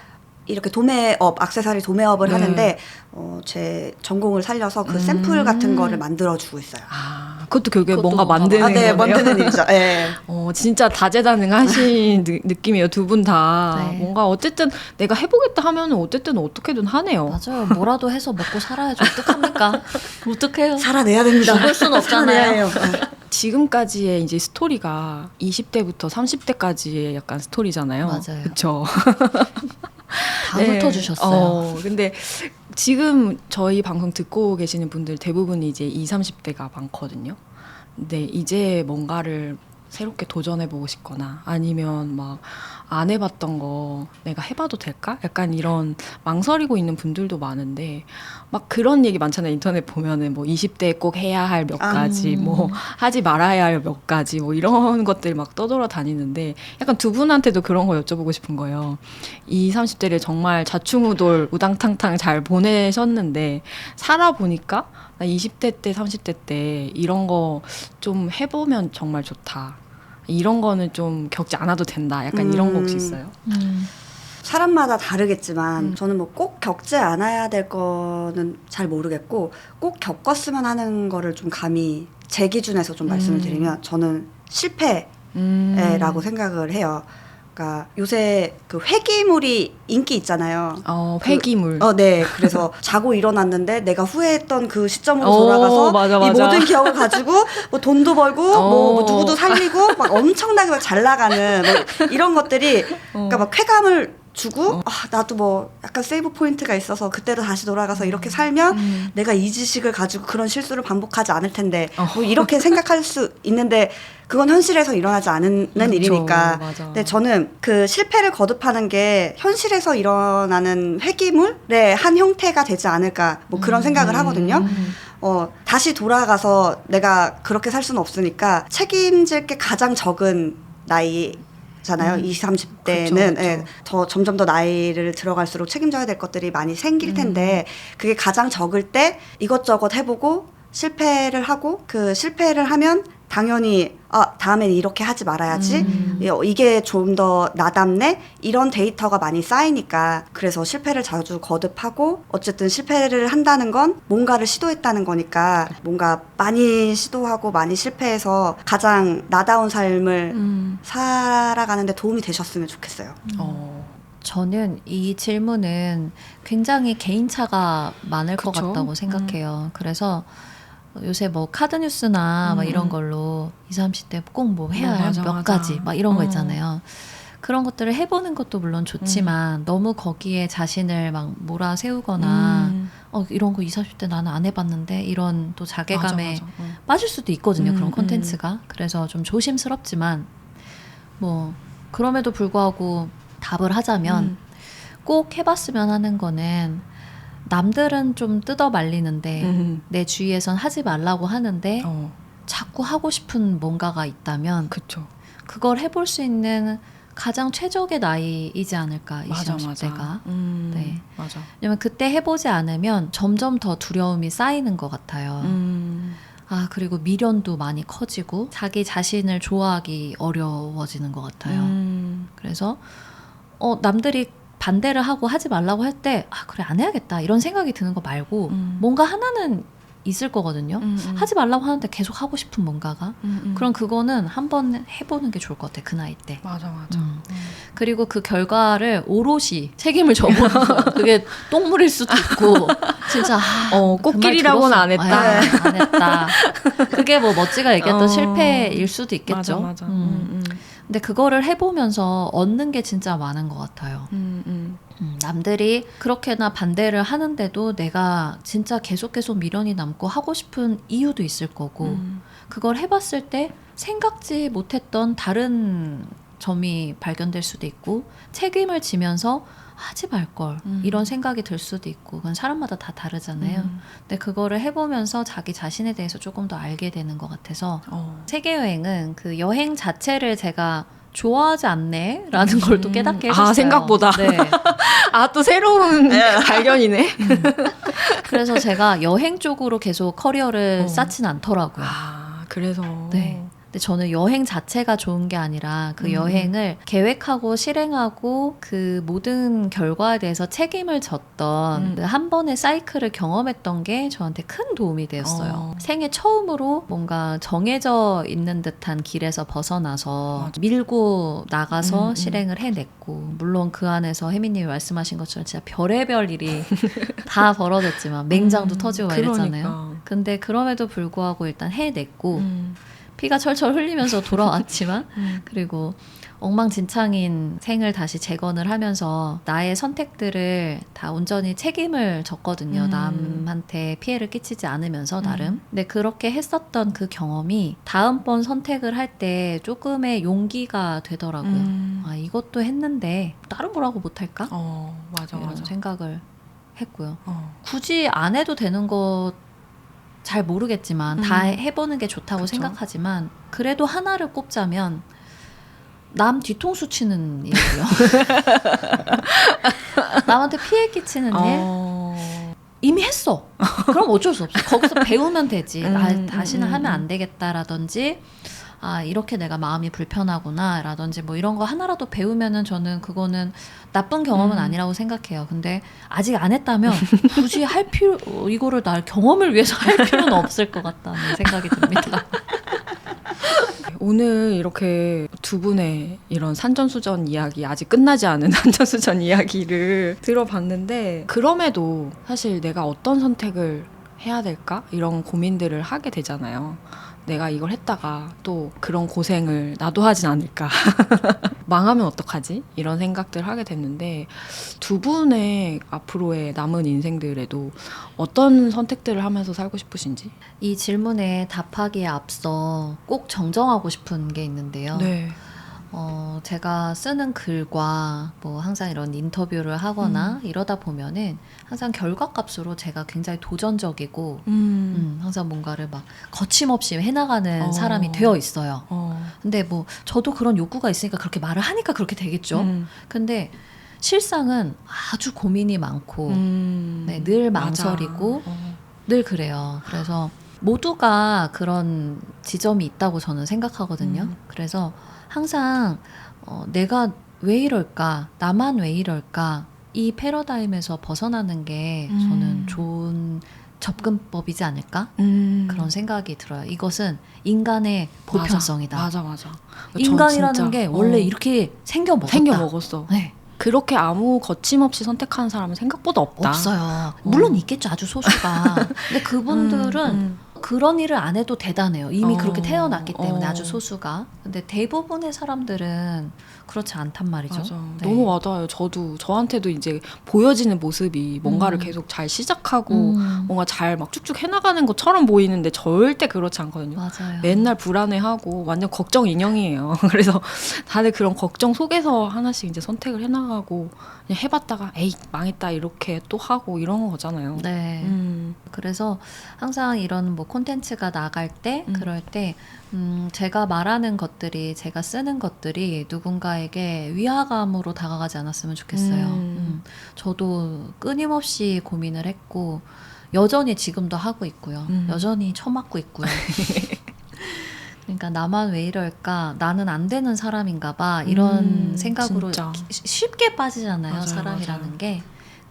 이렇게 도매업, 액세서리 도매업을 네. 하는데 제 전공을 살려서 그 샘플 같은 거를 만들어주고 있어요. 그것도 결국에 그것도 뭔가 뭔가 만드는 네, 거네요. 만드는 일이죠. 네. 진짜 다재다능하신 느낌이에요. 두 분 다. 네. 뭔가 어쨌든 내가 해보겠다 하면 어쨌든 어떻게든 하네요. 맞아요. 뭐라도 해서 먹고 살아야죠. 어떡합니까? 어떡해요? 살아내야 됩니다. 죽을 순 없잖아요. 살아내야 해요. 지금까지의 이제 스토리가 20대부터 30대까지의 약간 스토리잖아요. 맞아요. 그렇죠. 다 훑어주셨어요. 근데 지금 저희 방송 듣고 계시는 분들 대부분이 이제 20, 30대가 많거든요. 근데 이제 뭔가를 새롭게 도전해보고 싶거나 아니면 막 안 해봤던 거 내가 해봐도 될까? 약간 이런 망설이고 있는 분들도 많은데 막 그런 얘기 많잖아요. 인터넷 보면은 뭐 20대에 꼭 해야 할 몇 가지, 뭐 하지 말아야 할 몇 가지, 뭐 이런 것들 막 떠돌아다니는데 약간 두 분한테도 그런 거 여쭤보고 싶은 거예요. 20, 30대를 정말 좌충우돌 우당탕탕 잘 보내셨는데 살아보니까 나 20대 때, 30대 때 이런 거 좀 해보면 정말 좋다. 이런 거는 좀 겪지 않아도 된다. 약간 이런 거 혹시 있어요? 사람마다 다르겠지만 저는 뭐 꼭 겪지 않아야 될 거는 잘 모르겠고 꼭 겪었으면 하는 거를 좀 감히 제 기준에서 좀 말씀을 드리면 저는 실패라고 생각을 해요. 그러니까 요새 그 회기물이 인기 있잖아요. 회기물. 네. 그래서 자고 일어났는데 내가 후회했던 그 시점으로 돌아가서 맞아. 이 모든 기억을 가지고 뭐 돈도 벌고 뭐 누구도 살리고 막 엄청나게 막 잘 나가는 뭐 이런 것들이 그러니까 막 쾌감을 주고 나도 뭐 약간 세이브 포인트가 있어서 그때도 다시 돌아가서 이렇게 살면 내가 이 지식을 가지고 그런 실수를 반복하지 않을 텐데 뭐 이렇게 생각할 수 있는데 그건 현실에서 일어나지 않는 일이니까. 맞아. 근데 저는 그 실패를 거듭하는 게 현실에서 일어나는 회기물의 한 형태가 되지 않을까 뭐 그런 생각을 하거든요. 다시 돌아가서 내가 그렇게 살 수는 없으니까 책임질 게 가장 적은 나이 잖아요. 20, 30대는 그쵸. 점점 더 나이를 들어갈수록 책임져야 될 것들이 많이 생길 텐데 그게 가장 적을 때 이것저것 해보고 실패를 하고 그 실패를 하면 당연히 다음엔 이렇게 하지 말아야지 이게 좀 더 나답네 이런 데이터가 많이 쌓이니까 그래서 실패를 자주 거듭하고 어쨌든 실패를 한다는 건 뭔가를 시도했다는 거니까 뭔가 많이 시도하고 많이 실패해서 가장 나다운 삶을 살아가는 데 도움이 되셨으면 좋겠어요. 저는 이 질문은 굉장히 개인차가 많을 것 그쵸? 같다고 생각해요. 그래서 요새 뭐 카드 뉴스나 막 이런 걸로 20, 30대 꼭 뭐 해야 할 몇 가지 막 이런 거 있잖아요. 그런 것들을 해보는 것도 물론 좋지만 너무 거기에 자신을 막 몰아세우거나 이런 거 20, 30대 나는 안 해봤는데 이런 또 자괴감에 맞아. 빠질 수도 있거든요. 그런 콘텐츠가. 그래서 좀 조심스럽지만 뭐 그럼에도 불구하고 답을 하자면 꼭 해봤으면 하는 거는 남들은 좀 뜯어 말리는데 내 주위에선 하지 말라고 하는데 자꾸 하고 싶은 뭔가가 있다면 그쵸. 그걸 해볼 수 있는 가장 최적의 나이이지 않을까, 20, 맞아, 30대가. 맞아. 네. 맞아. 왜냐면 그때 해보지 않으면 점점 더 두려움이 쌓이는 것 같아요. 아, 그리고 미련도 많이 커지고 자기 자신을 좋아하기 어려워지는 것 같아요. 그래서 남들이 반대를 하고 하지 말라고 할 때 아, 그래, 안 해야겠다 이런 생각이 드는 거 말고 뭔가 하나는 있을 거거든요. 하지 말라고 하는데 계속 하고 싶은 뭔가가. 그럼 그거는 한번 해보는 게 좋을 것 같아, 그 나이 때. 맞아, 맞아. 그리고 그 결과를 오롯이 책임을 져보는 거야. 그게 똥물일 수도 있고 진짜 꽃길이라고는 안 했다. 안 했다. 그게 뭐 멋지가 얘기했던 실패일 수도 있겠죠. 맞아, 맞아. 근데 그거를 해보면서 얻는 게 진짜 많은 것 같아요. 남들이 그렇게나 반대를 하는데도 내가 진짜 계속 미련이 남고 하고 싶은 이유도 있을 거고 그걸 해봤을 때 생각지 못했던 다른 점이 발견될 수도 있고 책임을 지면서 하지 말걸 이런 생각이 들 수도 있고 그건 사람마다 다 다르잖아요. 근데 그거를 해보면서 자기 자신에 대해서 조금 더 알게 되는 것 같아서 세계여행은 그 여행 자체를 제가 좋아하지 않네 라는 걸 또 깨닫게 해줬어요. 아, 생각보다. 네. 아, 또 새로운 발견이네. 그래서 제가 여행 쪽으로 계속 커리어를 쌓진 않더라고요. 아, 그래서. 네. 근데 저는 여행 자체가 좋은 게 아니라 그 여행을 계획하고 실행하고 그 모든 결과에 대해서 책임을 졌던 그 한 번의 사이클을 경험했던 게 저한테 큰 도움이 되었어요. 생애 처음으로 뭔가 정해져 있는 듯한 길에서 벗어나서 맞아. 밀고 나가서 실행을 해냈고 물론 그 안에서 혜미님이 말씀하신 것처럼 진짜 별의별 일이 다 벌어졌지만 맹장도 터지고 막 이랬잖아요. 그러니까. 근데 그럼에도 불구하고 일단 해냈고 피가 철철 흘리면서 돌아왔지만 그리고 엉망진창인 생을 다시 재건을 하면서 나의 선택들을 다 온전히 책임을 졌거든요. 남한테 피해를 끼치지 않으면서 나름. 근데 그렇게 했었던 그 경험이 다음번 선택을 할 때 조금의 용기가 되더라고요. 아, 이것도 했는데 다른 거라고 못할까? 맞아, 이런 맞아. 생각을 했고요. 굳이 안 해도 되는 것 잘 모르겠지만 다 해보는 게 좋다고 그쵸? 생각하지만 그래도 하나를 꼽자면 남 뒤통수 치는 일이요. 남한테 피해 끼치는 일 이미 했어. 그럼 어쩔 수 없어. 거기서 배우면 되지. 다시는 하면 안 되겠다라든지 아, 이렇게 내가 마음이 불편하구나 라든지 뭐 이런 거 하나라도 배우면은 저는 그거는 나쁜 경험은 아니라고 생각해요. 근데 아직 안 했다면 굳이 할 필요, 이거를 날 경험을 위해서 할 필요는 없을 것 같다는 생각이 듭니다. 오늘 이렇게 두 분의 이런 산전수전 이야기, 아직 끝나지 않은 산전수전 이야기를 들어봤는데 그럼에도 사실 내가 어떤 선택을 해야 될까? 이런 고민들을 하게 되잖아요. 내가 이걸 했다가 또 그런 고생을 나도 하진 않을까. 망하면 어떡하지? 이런 생각들 하게 됐는데 두 분의 앞으로의 남은 인생들에도 어떤 선택들을 하면서 살고 싶으신지? 이 질문에 답하기에 앞서 꼭 정정하고 싶은 게 있는데요. 네. 제가 쓰는 글과 뭐 항상 이런 인터뷰를 하거나 이러다 보면은 항상 결과값으로 제가 굉장히 도전적이고 항상 뭔가를 막 거침없이 해나가는 사람이 되어 있어요. 근데 뭐 저도 그런 욕구가 있으니까 그렇게 말을 하니까 그렇게 되겠죠. 근데 실상은 아주 고민이 많고 네, 늘 망설이고 늘 그래요. 그래서 모두가 그런 지점이 있다고 저는 생각하거든요. 그래서 항상 내가 왜 이럴까? 나만 왜 이럴까? 이 패러다임에서 벗어나는 게 저는 좋은 접근법이지 않을까? 그런 생각이 들어요. 이것은 인간의 보편성이다. 맞아. 인간이라는 진짜, 게 원래 이렇게 생겨 먹었다. 네. 그렇게 아무 거침없이 선택하는 사람은 생각보다 없다. 없어요. 물론 있겠죠. 아주 소수가. 근데 그분들은 그런 일을 안 해도 대단해요. 이미 그렇게 태어났기 때문에 아주 소수가. 근데 대부분의 사람들은 그렇지 않단 말이죠. 맞아. 네. 너무 맞아요. 저한테도 이제 보여지는 모습이 뭔가를 계속 잘 시작하고 뭔가 잘 막 쭉쭉 해나가는 것처럼 보이는데 절대 그렇지 않거든요. 맞아요. 맨날 불안해하고 완전 걱정 인형이에요. 그래서 다들 그런 걱정 속에서 하나씩 이제 선택을 해나가고 그냥 해봤다가 에이 망했다 이렇게 또 하고 이런 거잖아요. 네. 그래서 항상 이런 뭐 콘텐츠가 나갈 때 음. 그럴 때 제가 말하는 것들이 제가 쓰는 것들이 누군가에게 위화감으로 다가가지 않았으면 좋겠어요. 저도 끊임없이 고민을 했고 여전히 지금도 하고 있고요. 여전히 처맞고 있고요. 그러니까 나만 왜 이럴까? 나는 안 되는 사람인가 봐. 이런 생각으로 진짜. 쉽게 빠지잖아요. 맞아요, 사람이라는 맞아요. 게.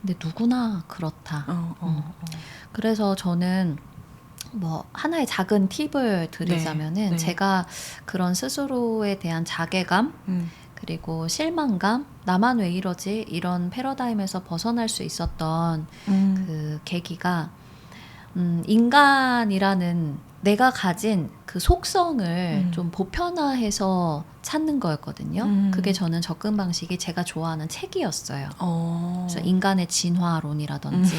근데 누구나 그렇다. 그래서 저는 뭐 하나의 작은 팁을 드리자면은 네. 제가 그런 스스로에 대한 자괴감 그리고 실망감, 나만 왜 이러지? 이런 패러다임에서 벗어날 수 있었던 그 계기가 인간이라는 내가 가진 그 속성을 좀 보편화해서 찾는 거였거든요. 그게 저는 접근 방식이 제가 좋아하는 책이었어요. 그래서 인간의 진화론이라든지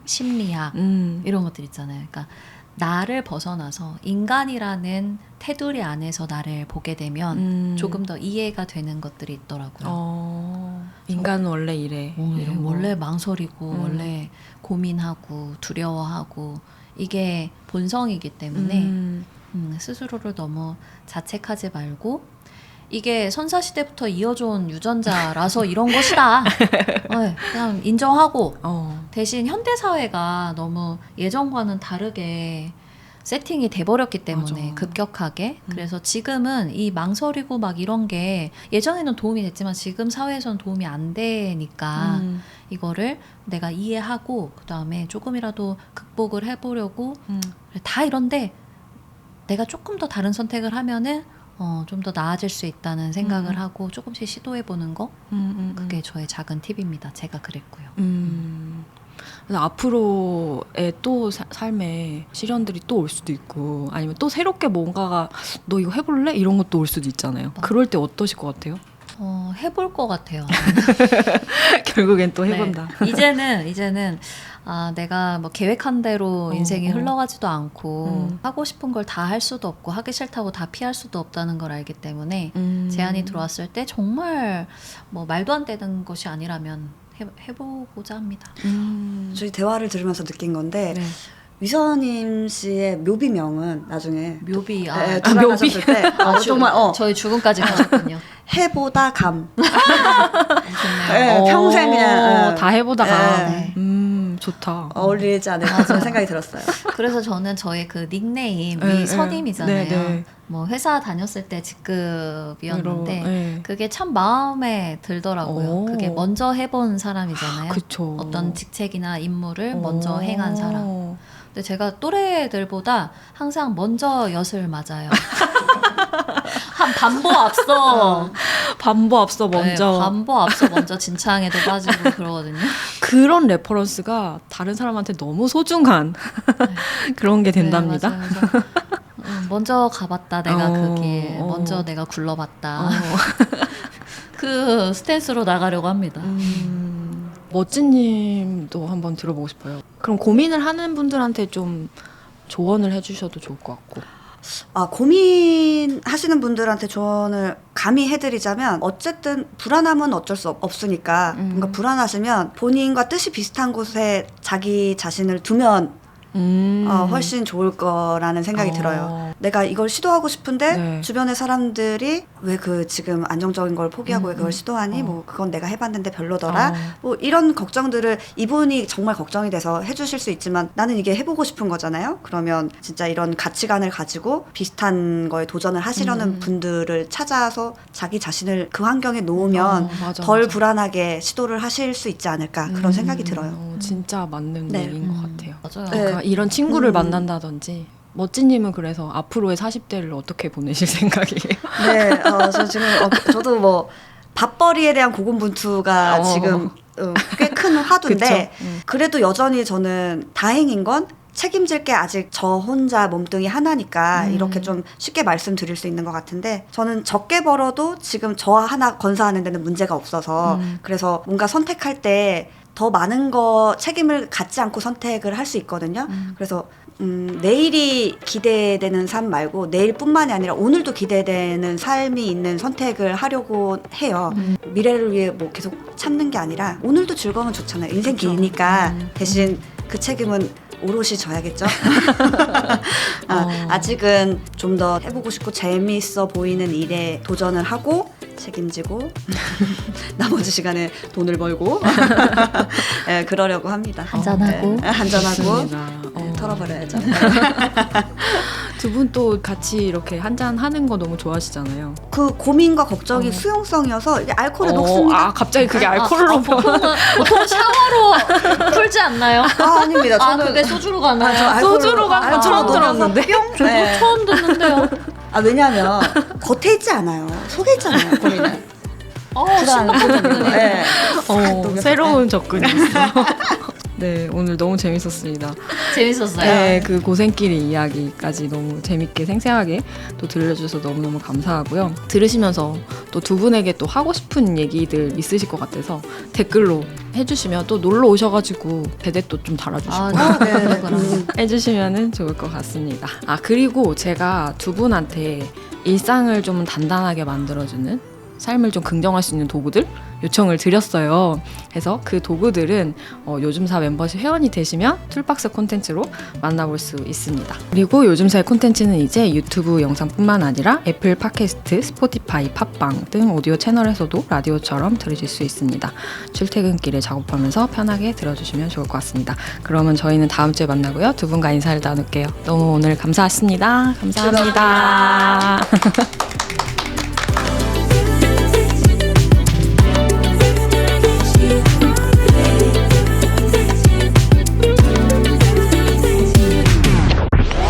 심리학 이런 것들 있잖아요. 그러니까 나를 벗어나서 인간이라는 테두리 안에서 나를 보게 되면 조금 더 이해가 되는 것들이 있더라고요. 인간은 원래 이래. 이런 거. 원래 망설이고 원래 고민하고 두려워하고 이게 본성이기 때문에 스스로를 너무 자책하지 말고 이게 선사시대부터 이어져온 유전자라서 이런 것이다. 그냥 인정하고 대신 현대사회가 너무 예전과는 다르게 세팅이 돼버렸기 때문에 맞아. 급격하게 그래서 지금은 이 망설이고 막 이런 게 예전에는 도움이 됐지만 지금 사회에서는 도움이 안 되니까 이거를 내가 이해하고 그 다음에 조금이라도 극복을 해보려고 다 이런데 내가 조금 더 다른 선택을 하면은 좀 더 나아질 수 있다는 생각을 하고 조금씩 시도해보는 거 그게 저의 작은 팁입니다. 제가 그랬고요. 그래서 앞으로의 또 삶에 시련들이 또 올 수도 있고 아니면 또 새롭게 뭔가가 너 이거 해볼래? 이런 것도 올 수도 있잖아요. 그럴 때 어떠실 것 같아요? 해볼 것 같아요. 결국엔 또 해본다. 네. 이제는 내가 뭐 계획한 대로 인생이 흘러가지도 않고 하고 싶은 걸 다 할 수도 없고 하기 싫다고 다 피할 수도 없다는 걸 알기 때문에 제안이 들어왔을 때 정말 뭐 말도 안 되는 것이 아니라면 해보고자 합니다. 저희 대화를 들으면서 느낀 건데 네. 위선임 씨의 묘비명은 나중에 묘비 돌아가셨을 때 정말 저희 죽음까지 가셨군요. 해보다 감. 좋네요. 평생 그냥 다 해보다가 네. 좋다. 어울리지 않을까 그런 생각이 들었어요. 그래서 저는 저의 그 닉네임이 네, 선임이잖아요. 네. 뭐 회사 다녔을 때 직급이었는데 네. 그게 참 마음에 들더라고요. 오. 그게 먼저 해본 사람이잖아요. 그쵸. 어떤 직책이나 임무를 먼저 행한 사람. 근데 제가 또래들보다 항상 먼저 엿을 맞아요. 한 반보 앞서 반보 앞서 먼저. 네, 반보 앞서 먼저 진창에도 빠지고 그러거든요. 그런 레퍼런스가 다른 사람한테 너무 소중한 그런 게 된답니다. 네, 맞아요. 그래서, 먼저 가봤다 내가 그 길, 먼저 내가 굴러봤다. 그 스탠스로 나가려고 합니다. 멋진님도 한번 들어보고 싶어요. 그럼 고민을 하는 분들한테 좀 조언을 해주셔도 좋을 것 같고. 고민하시는 분들한테 조언을 감히 해드리자면 어쨌든 불안함은 어쩔 수 없으니까 뭔가 불안하시면 본인과 뜻이 비슷한 곳에 자기 자신을 두면 훨씬 좋을 거라는 생각이 들어요. 내가 이걸 시도하고 싶은데 네. 주변의 사람들이 왜 그 지금 안정적인 걸 포기하고 왜 그걸 시도하니? 뭐 그건 내가 해봤는데 별로더라. 뭐 이런 걱정들을 이분이 정말 걱정이 돼서 해주실 수 있지만 나는 이게 해보고 싶은 거잖아요. 그러면 진짜 이런 가치관을 가지고 비슷한 거에 도전을 하시려는 분들을 찾아서 자기 자신을 그 환경에 놓으면 맞아, 덜 맞아. 불안하게 시도를 하실 수 있지 않을까 그런 생각이 들어요. 진짜 맞는 네. 얘기인 것 같아요. 맞아요. 그러니까 이런 친구를 만난다든지 멋진님은 그래서 앞으로의 40대를 어떻게 보내실 생각이에요? 네, 저 지금 저도 뭐 밥벌이에 대한 고군분투가 지금 꽤 큰 화두인데 그쵸? 그래도 여전히 저는 다행인 건 책임질 게 아직 저 혼자 몸뚱이 하나니까 이렇게 좀 쉽게 말씀드릴 수 있는 것 같은데 저는 적게 벌어도 지금 저 하나 건사하는 데는 문제가 없어서 그래서 뭔가 선택할 때 더 많은 거 책임을 갖지 않고 선택을 할 수 있거든요. 그래서 내일이 기대되는 삶 말고 내일뿐만이 아니라 오늘도 기대되는 삶이 있는 선택을 하려고 해요. 미래를 위해 뭐 계속 참는 게 아니라 오늘도 즐거우면 좋잖아요. 인생 기니까 대신 그 책임은 오롯이 져야겠죠. 아직은 좀 더 해보고 싶고 재미있어 보이는 일에 도전을 하고 책임지고 나머지 시간에 돈을 벌고 네, 그러려고 합니다. 한잔하고. 네, 한잔하고 좋습니다. 네, 털어버려야죠. 두 분 또 같이 이렇게 한잔 하는 거 너무 좋아하시잖아요. 그 고민과 걱정이 수용성이어서 이게 알코올에 녹습니다. 아, 갑자기 그게 알코올로 보통 샤워로 풀지 않나요? 아닙니다. 저는 그게 소주로 가나요? 저 알코올로- 소주로 가는 건 처음 알코올로 들었는데. 뿅? 저도 네. 처음 듣는데요. 왜냐하면 겉에 있지 않아요. 속에 있잖아요. 고민은. 신박한 접근이네요. 네. 새로운 접근이 있어. 네, 오늘 너무 재밌었습니다. 재밌었어요. 네, 그 고생길의 이야기까지 너무 재밌게 생생하게 또 들려주셔서 너무너무 감사하고요. 들으시면서 또 두 분에게 또 하고 싶은 얘기들 있으실 것 같아서 댓글로 해주시면 또 놀러 오셔가지고 대댓도 좀 달아주시고 네. 해주시면 좋을 것 같습니다. 아, 그리고 제가 두 분한테 일상을 좀 단단하게 만들어주는, 삶을 좀 긍정할 수 있는 도구들 요청을 드렸어요. 그래서 그 도구들은 요즘사 멤버십 회원이 되시면 툴박스 콘텐츠로 만나볼 수 있습니다. 그리고 요즘사의 콘텐츠는 이제 유튜브 영상뿐만 아니라 애플 팟캐스트, 스포티파이, 팟빵 등 오디오 채널에서도 라디오처럼 들으실 수 있습니다. 출퇴근길에 작업하면서 편하게 들어주시면 좋을 것 같습니다. 그러면 저희는 다음 주에 만나고요. 두 분과 인사를 나눌게요. 너무 오늘 감사했습니다. 감사합니다.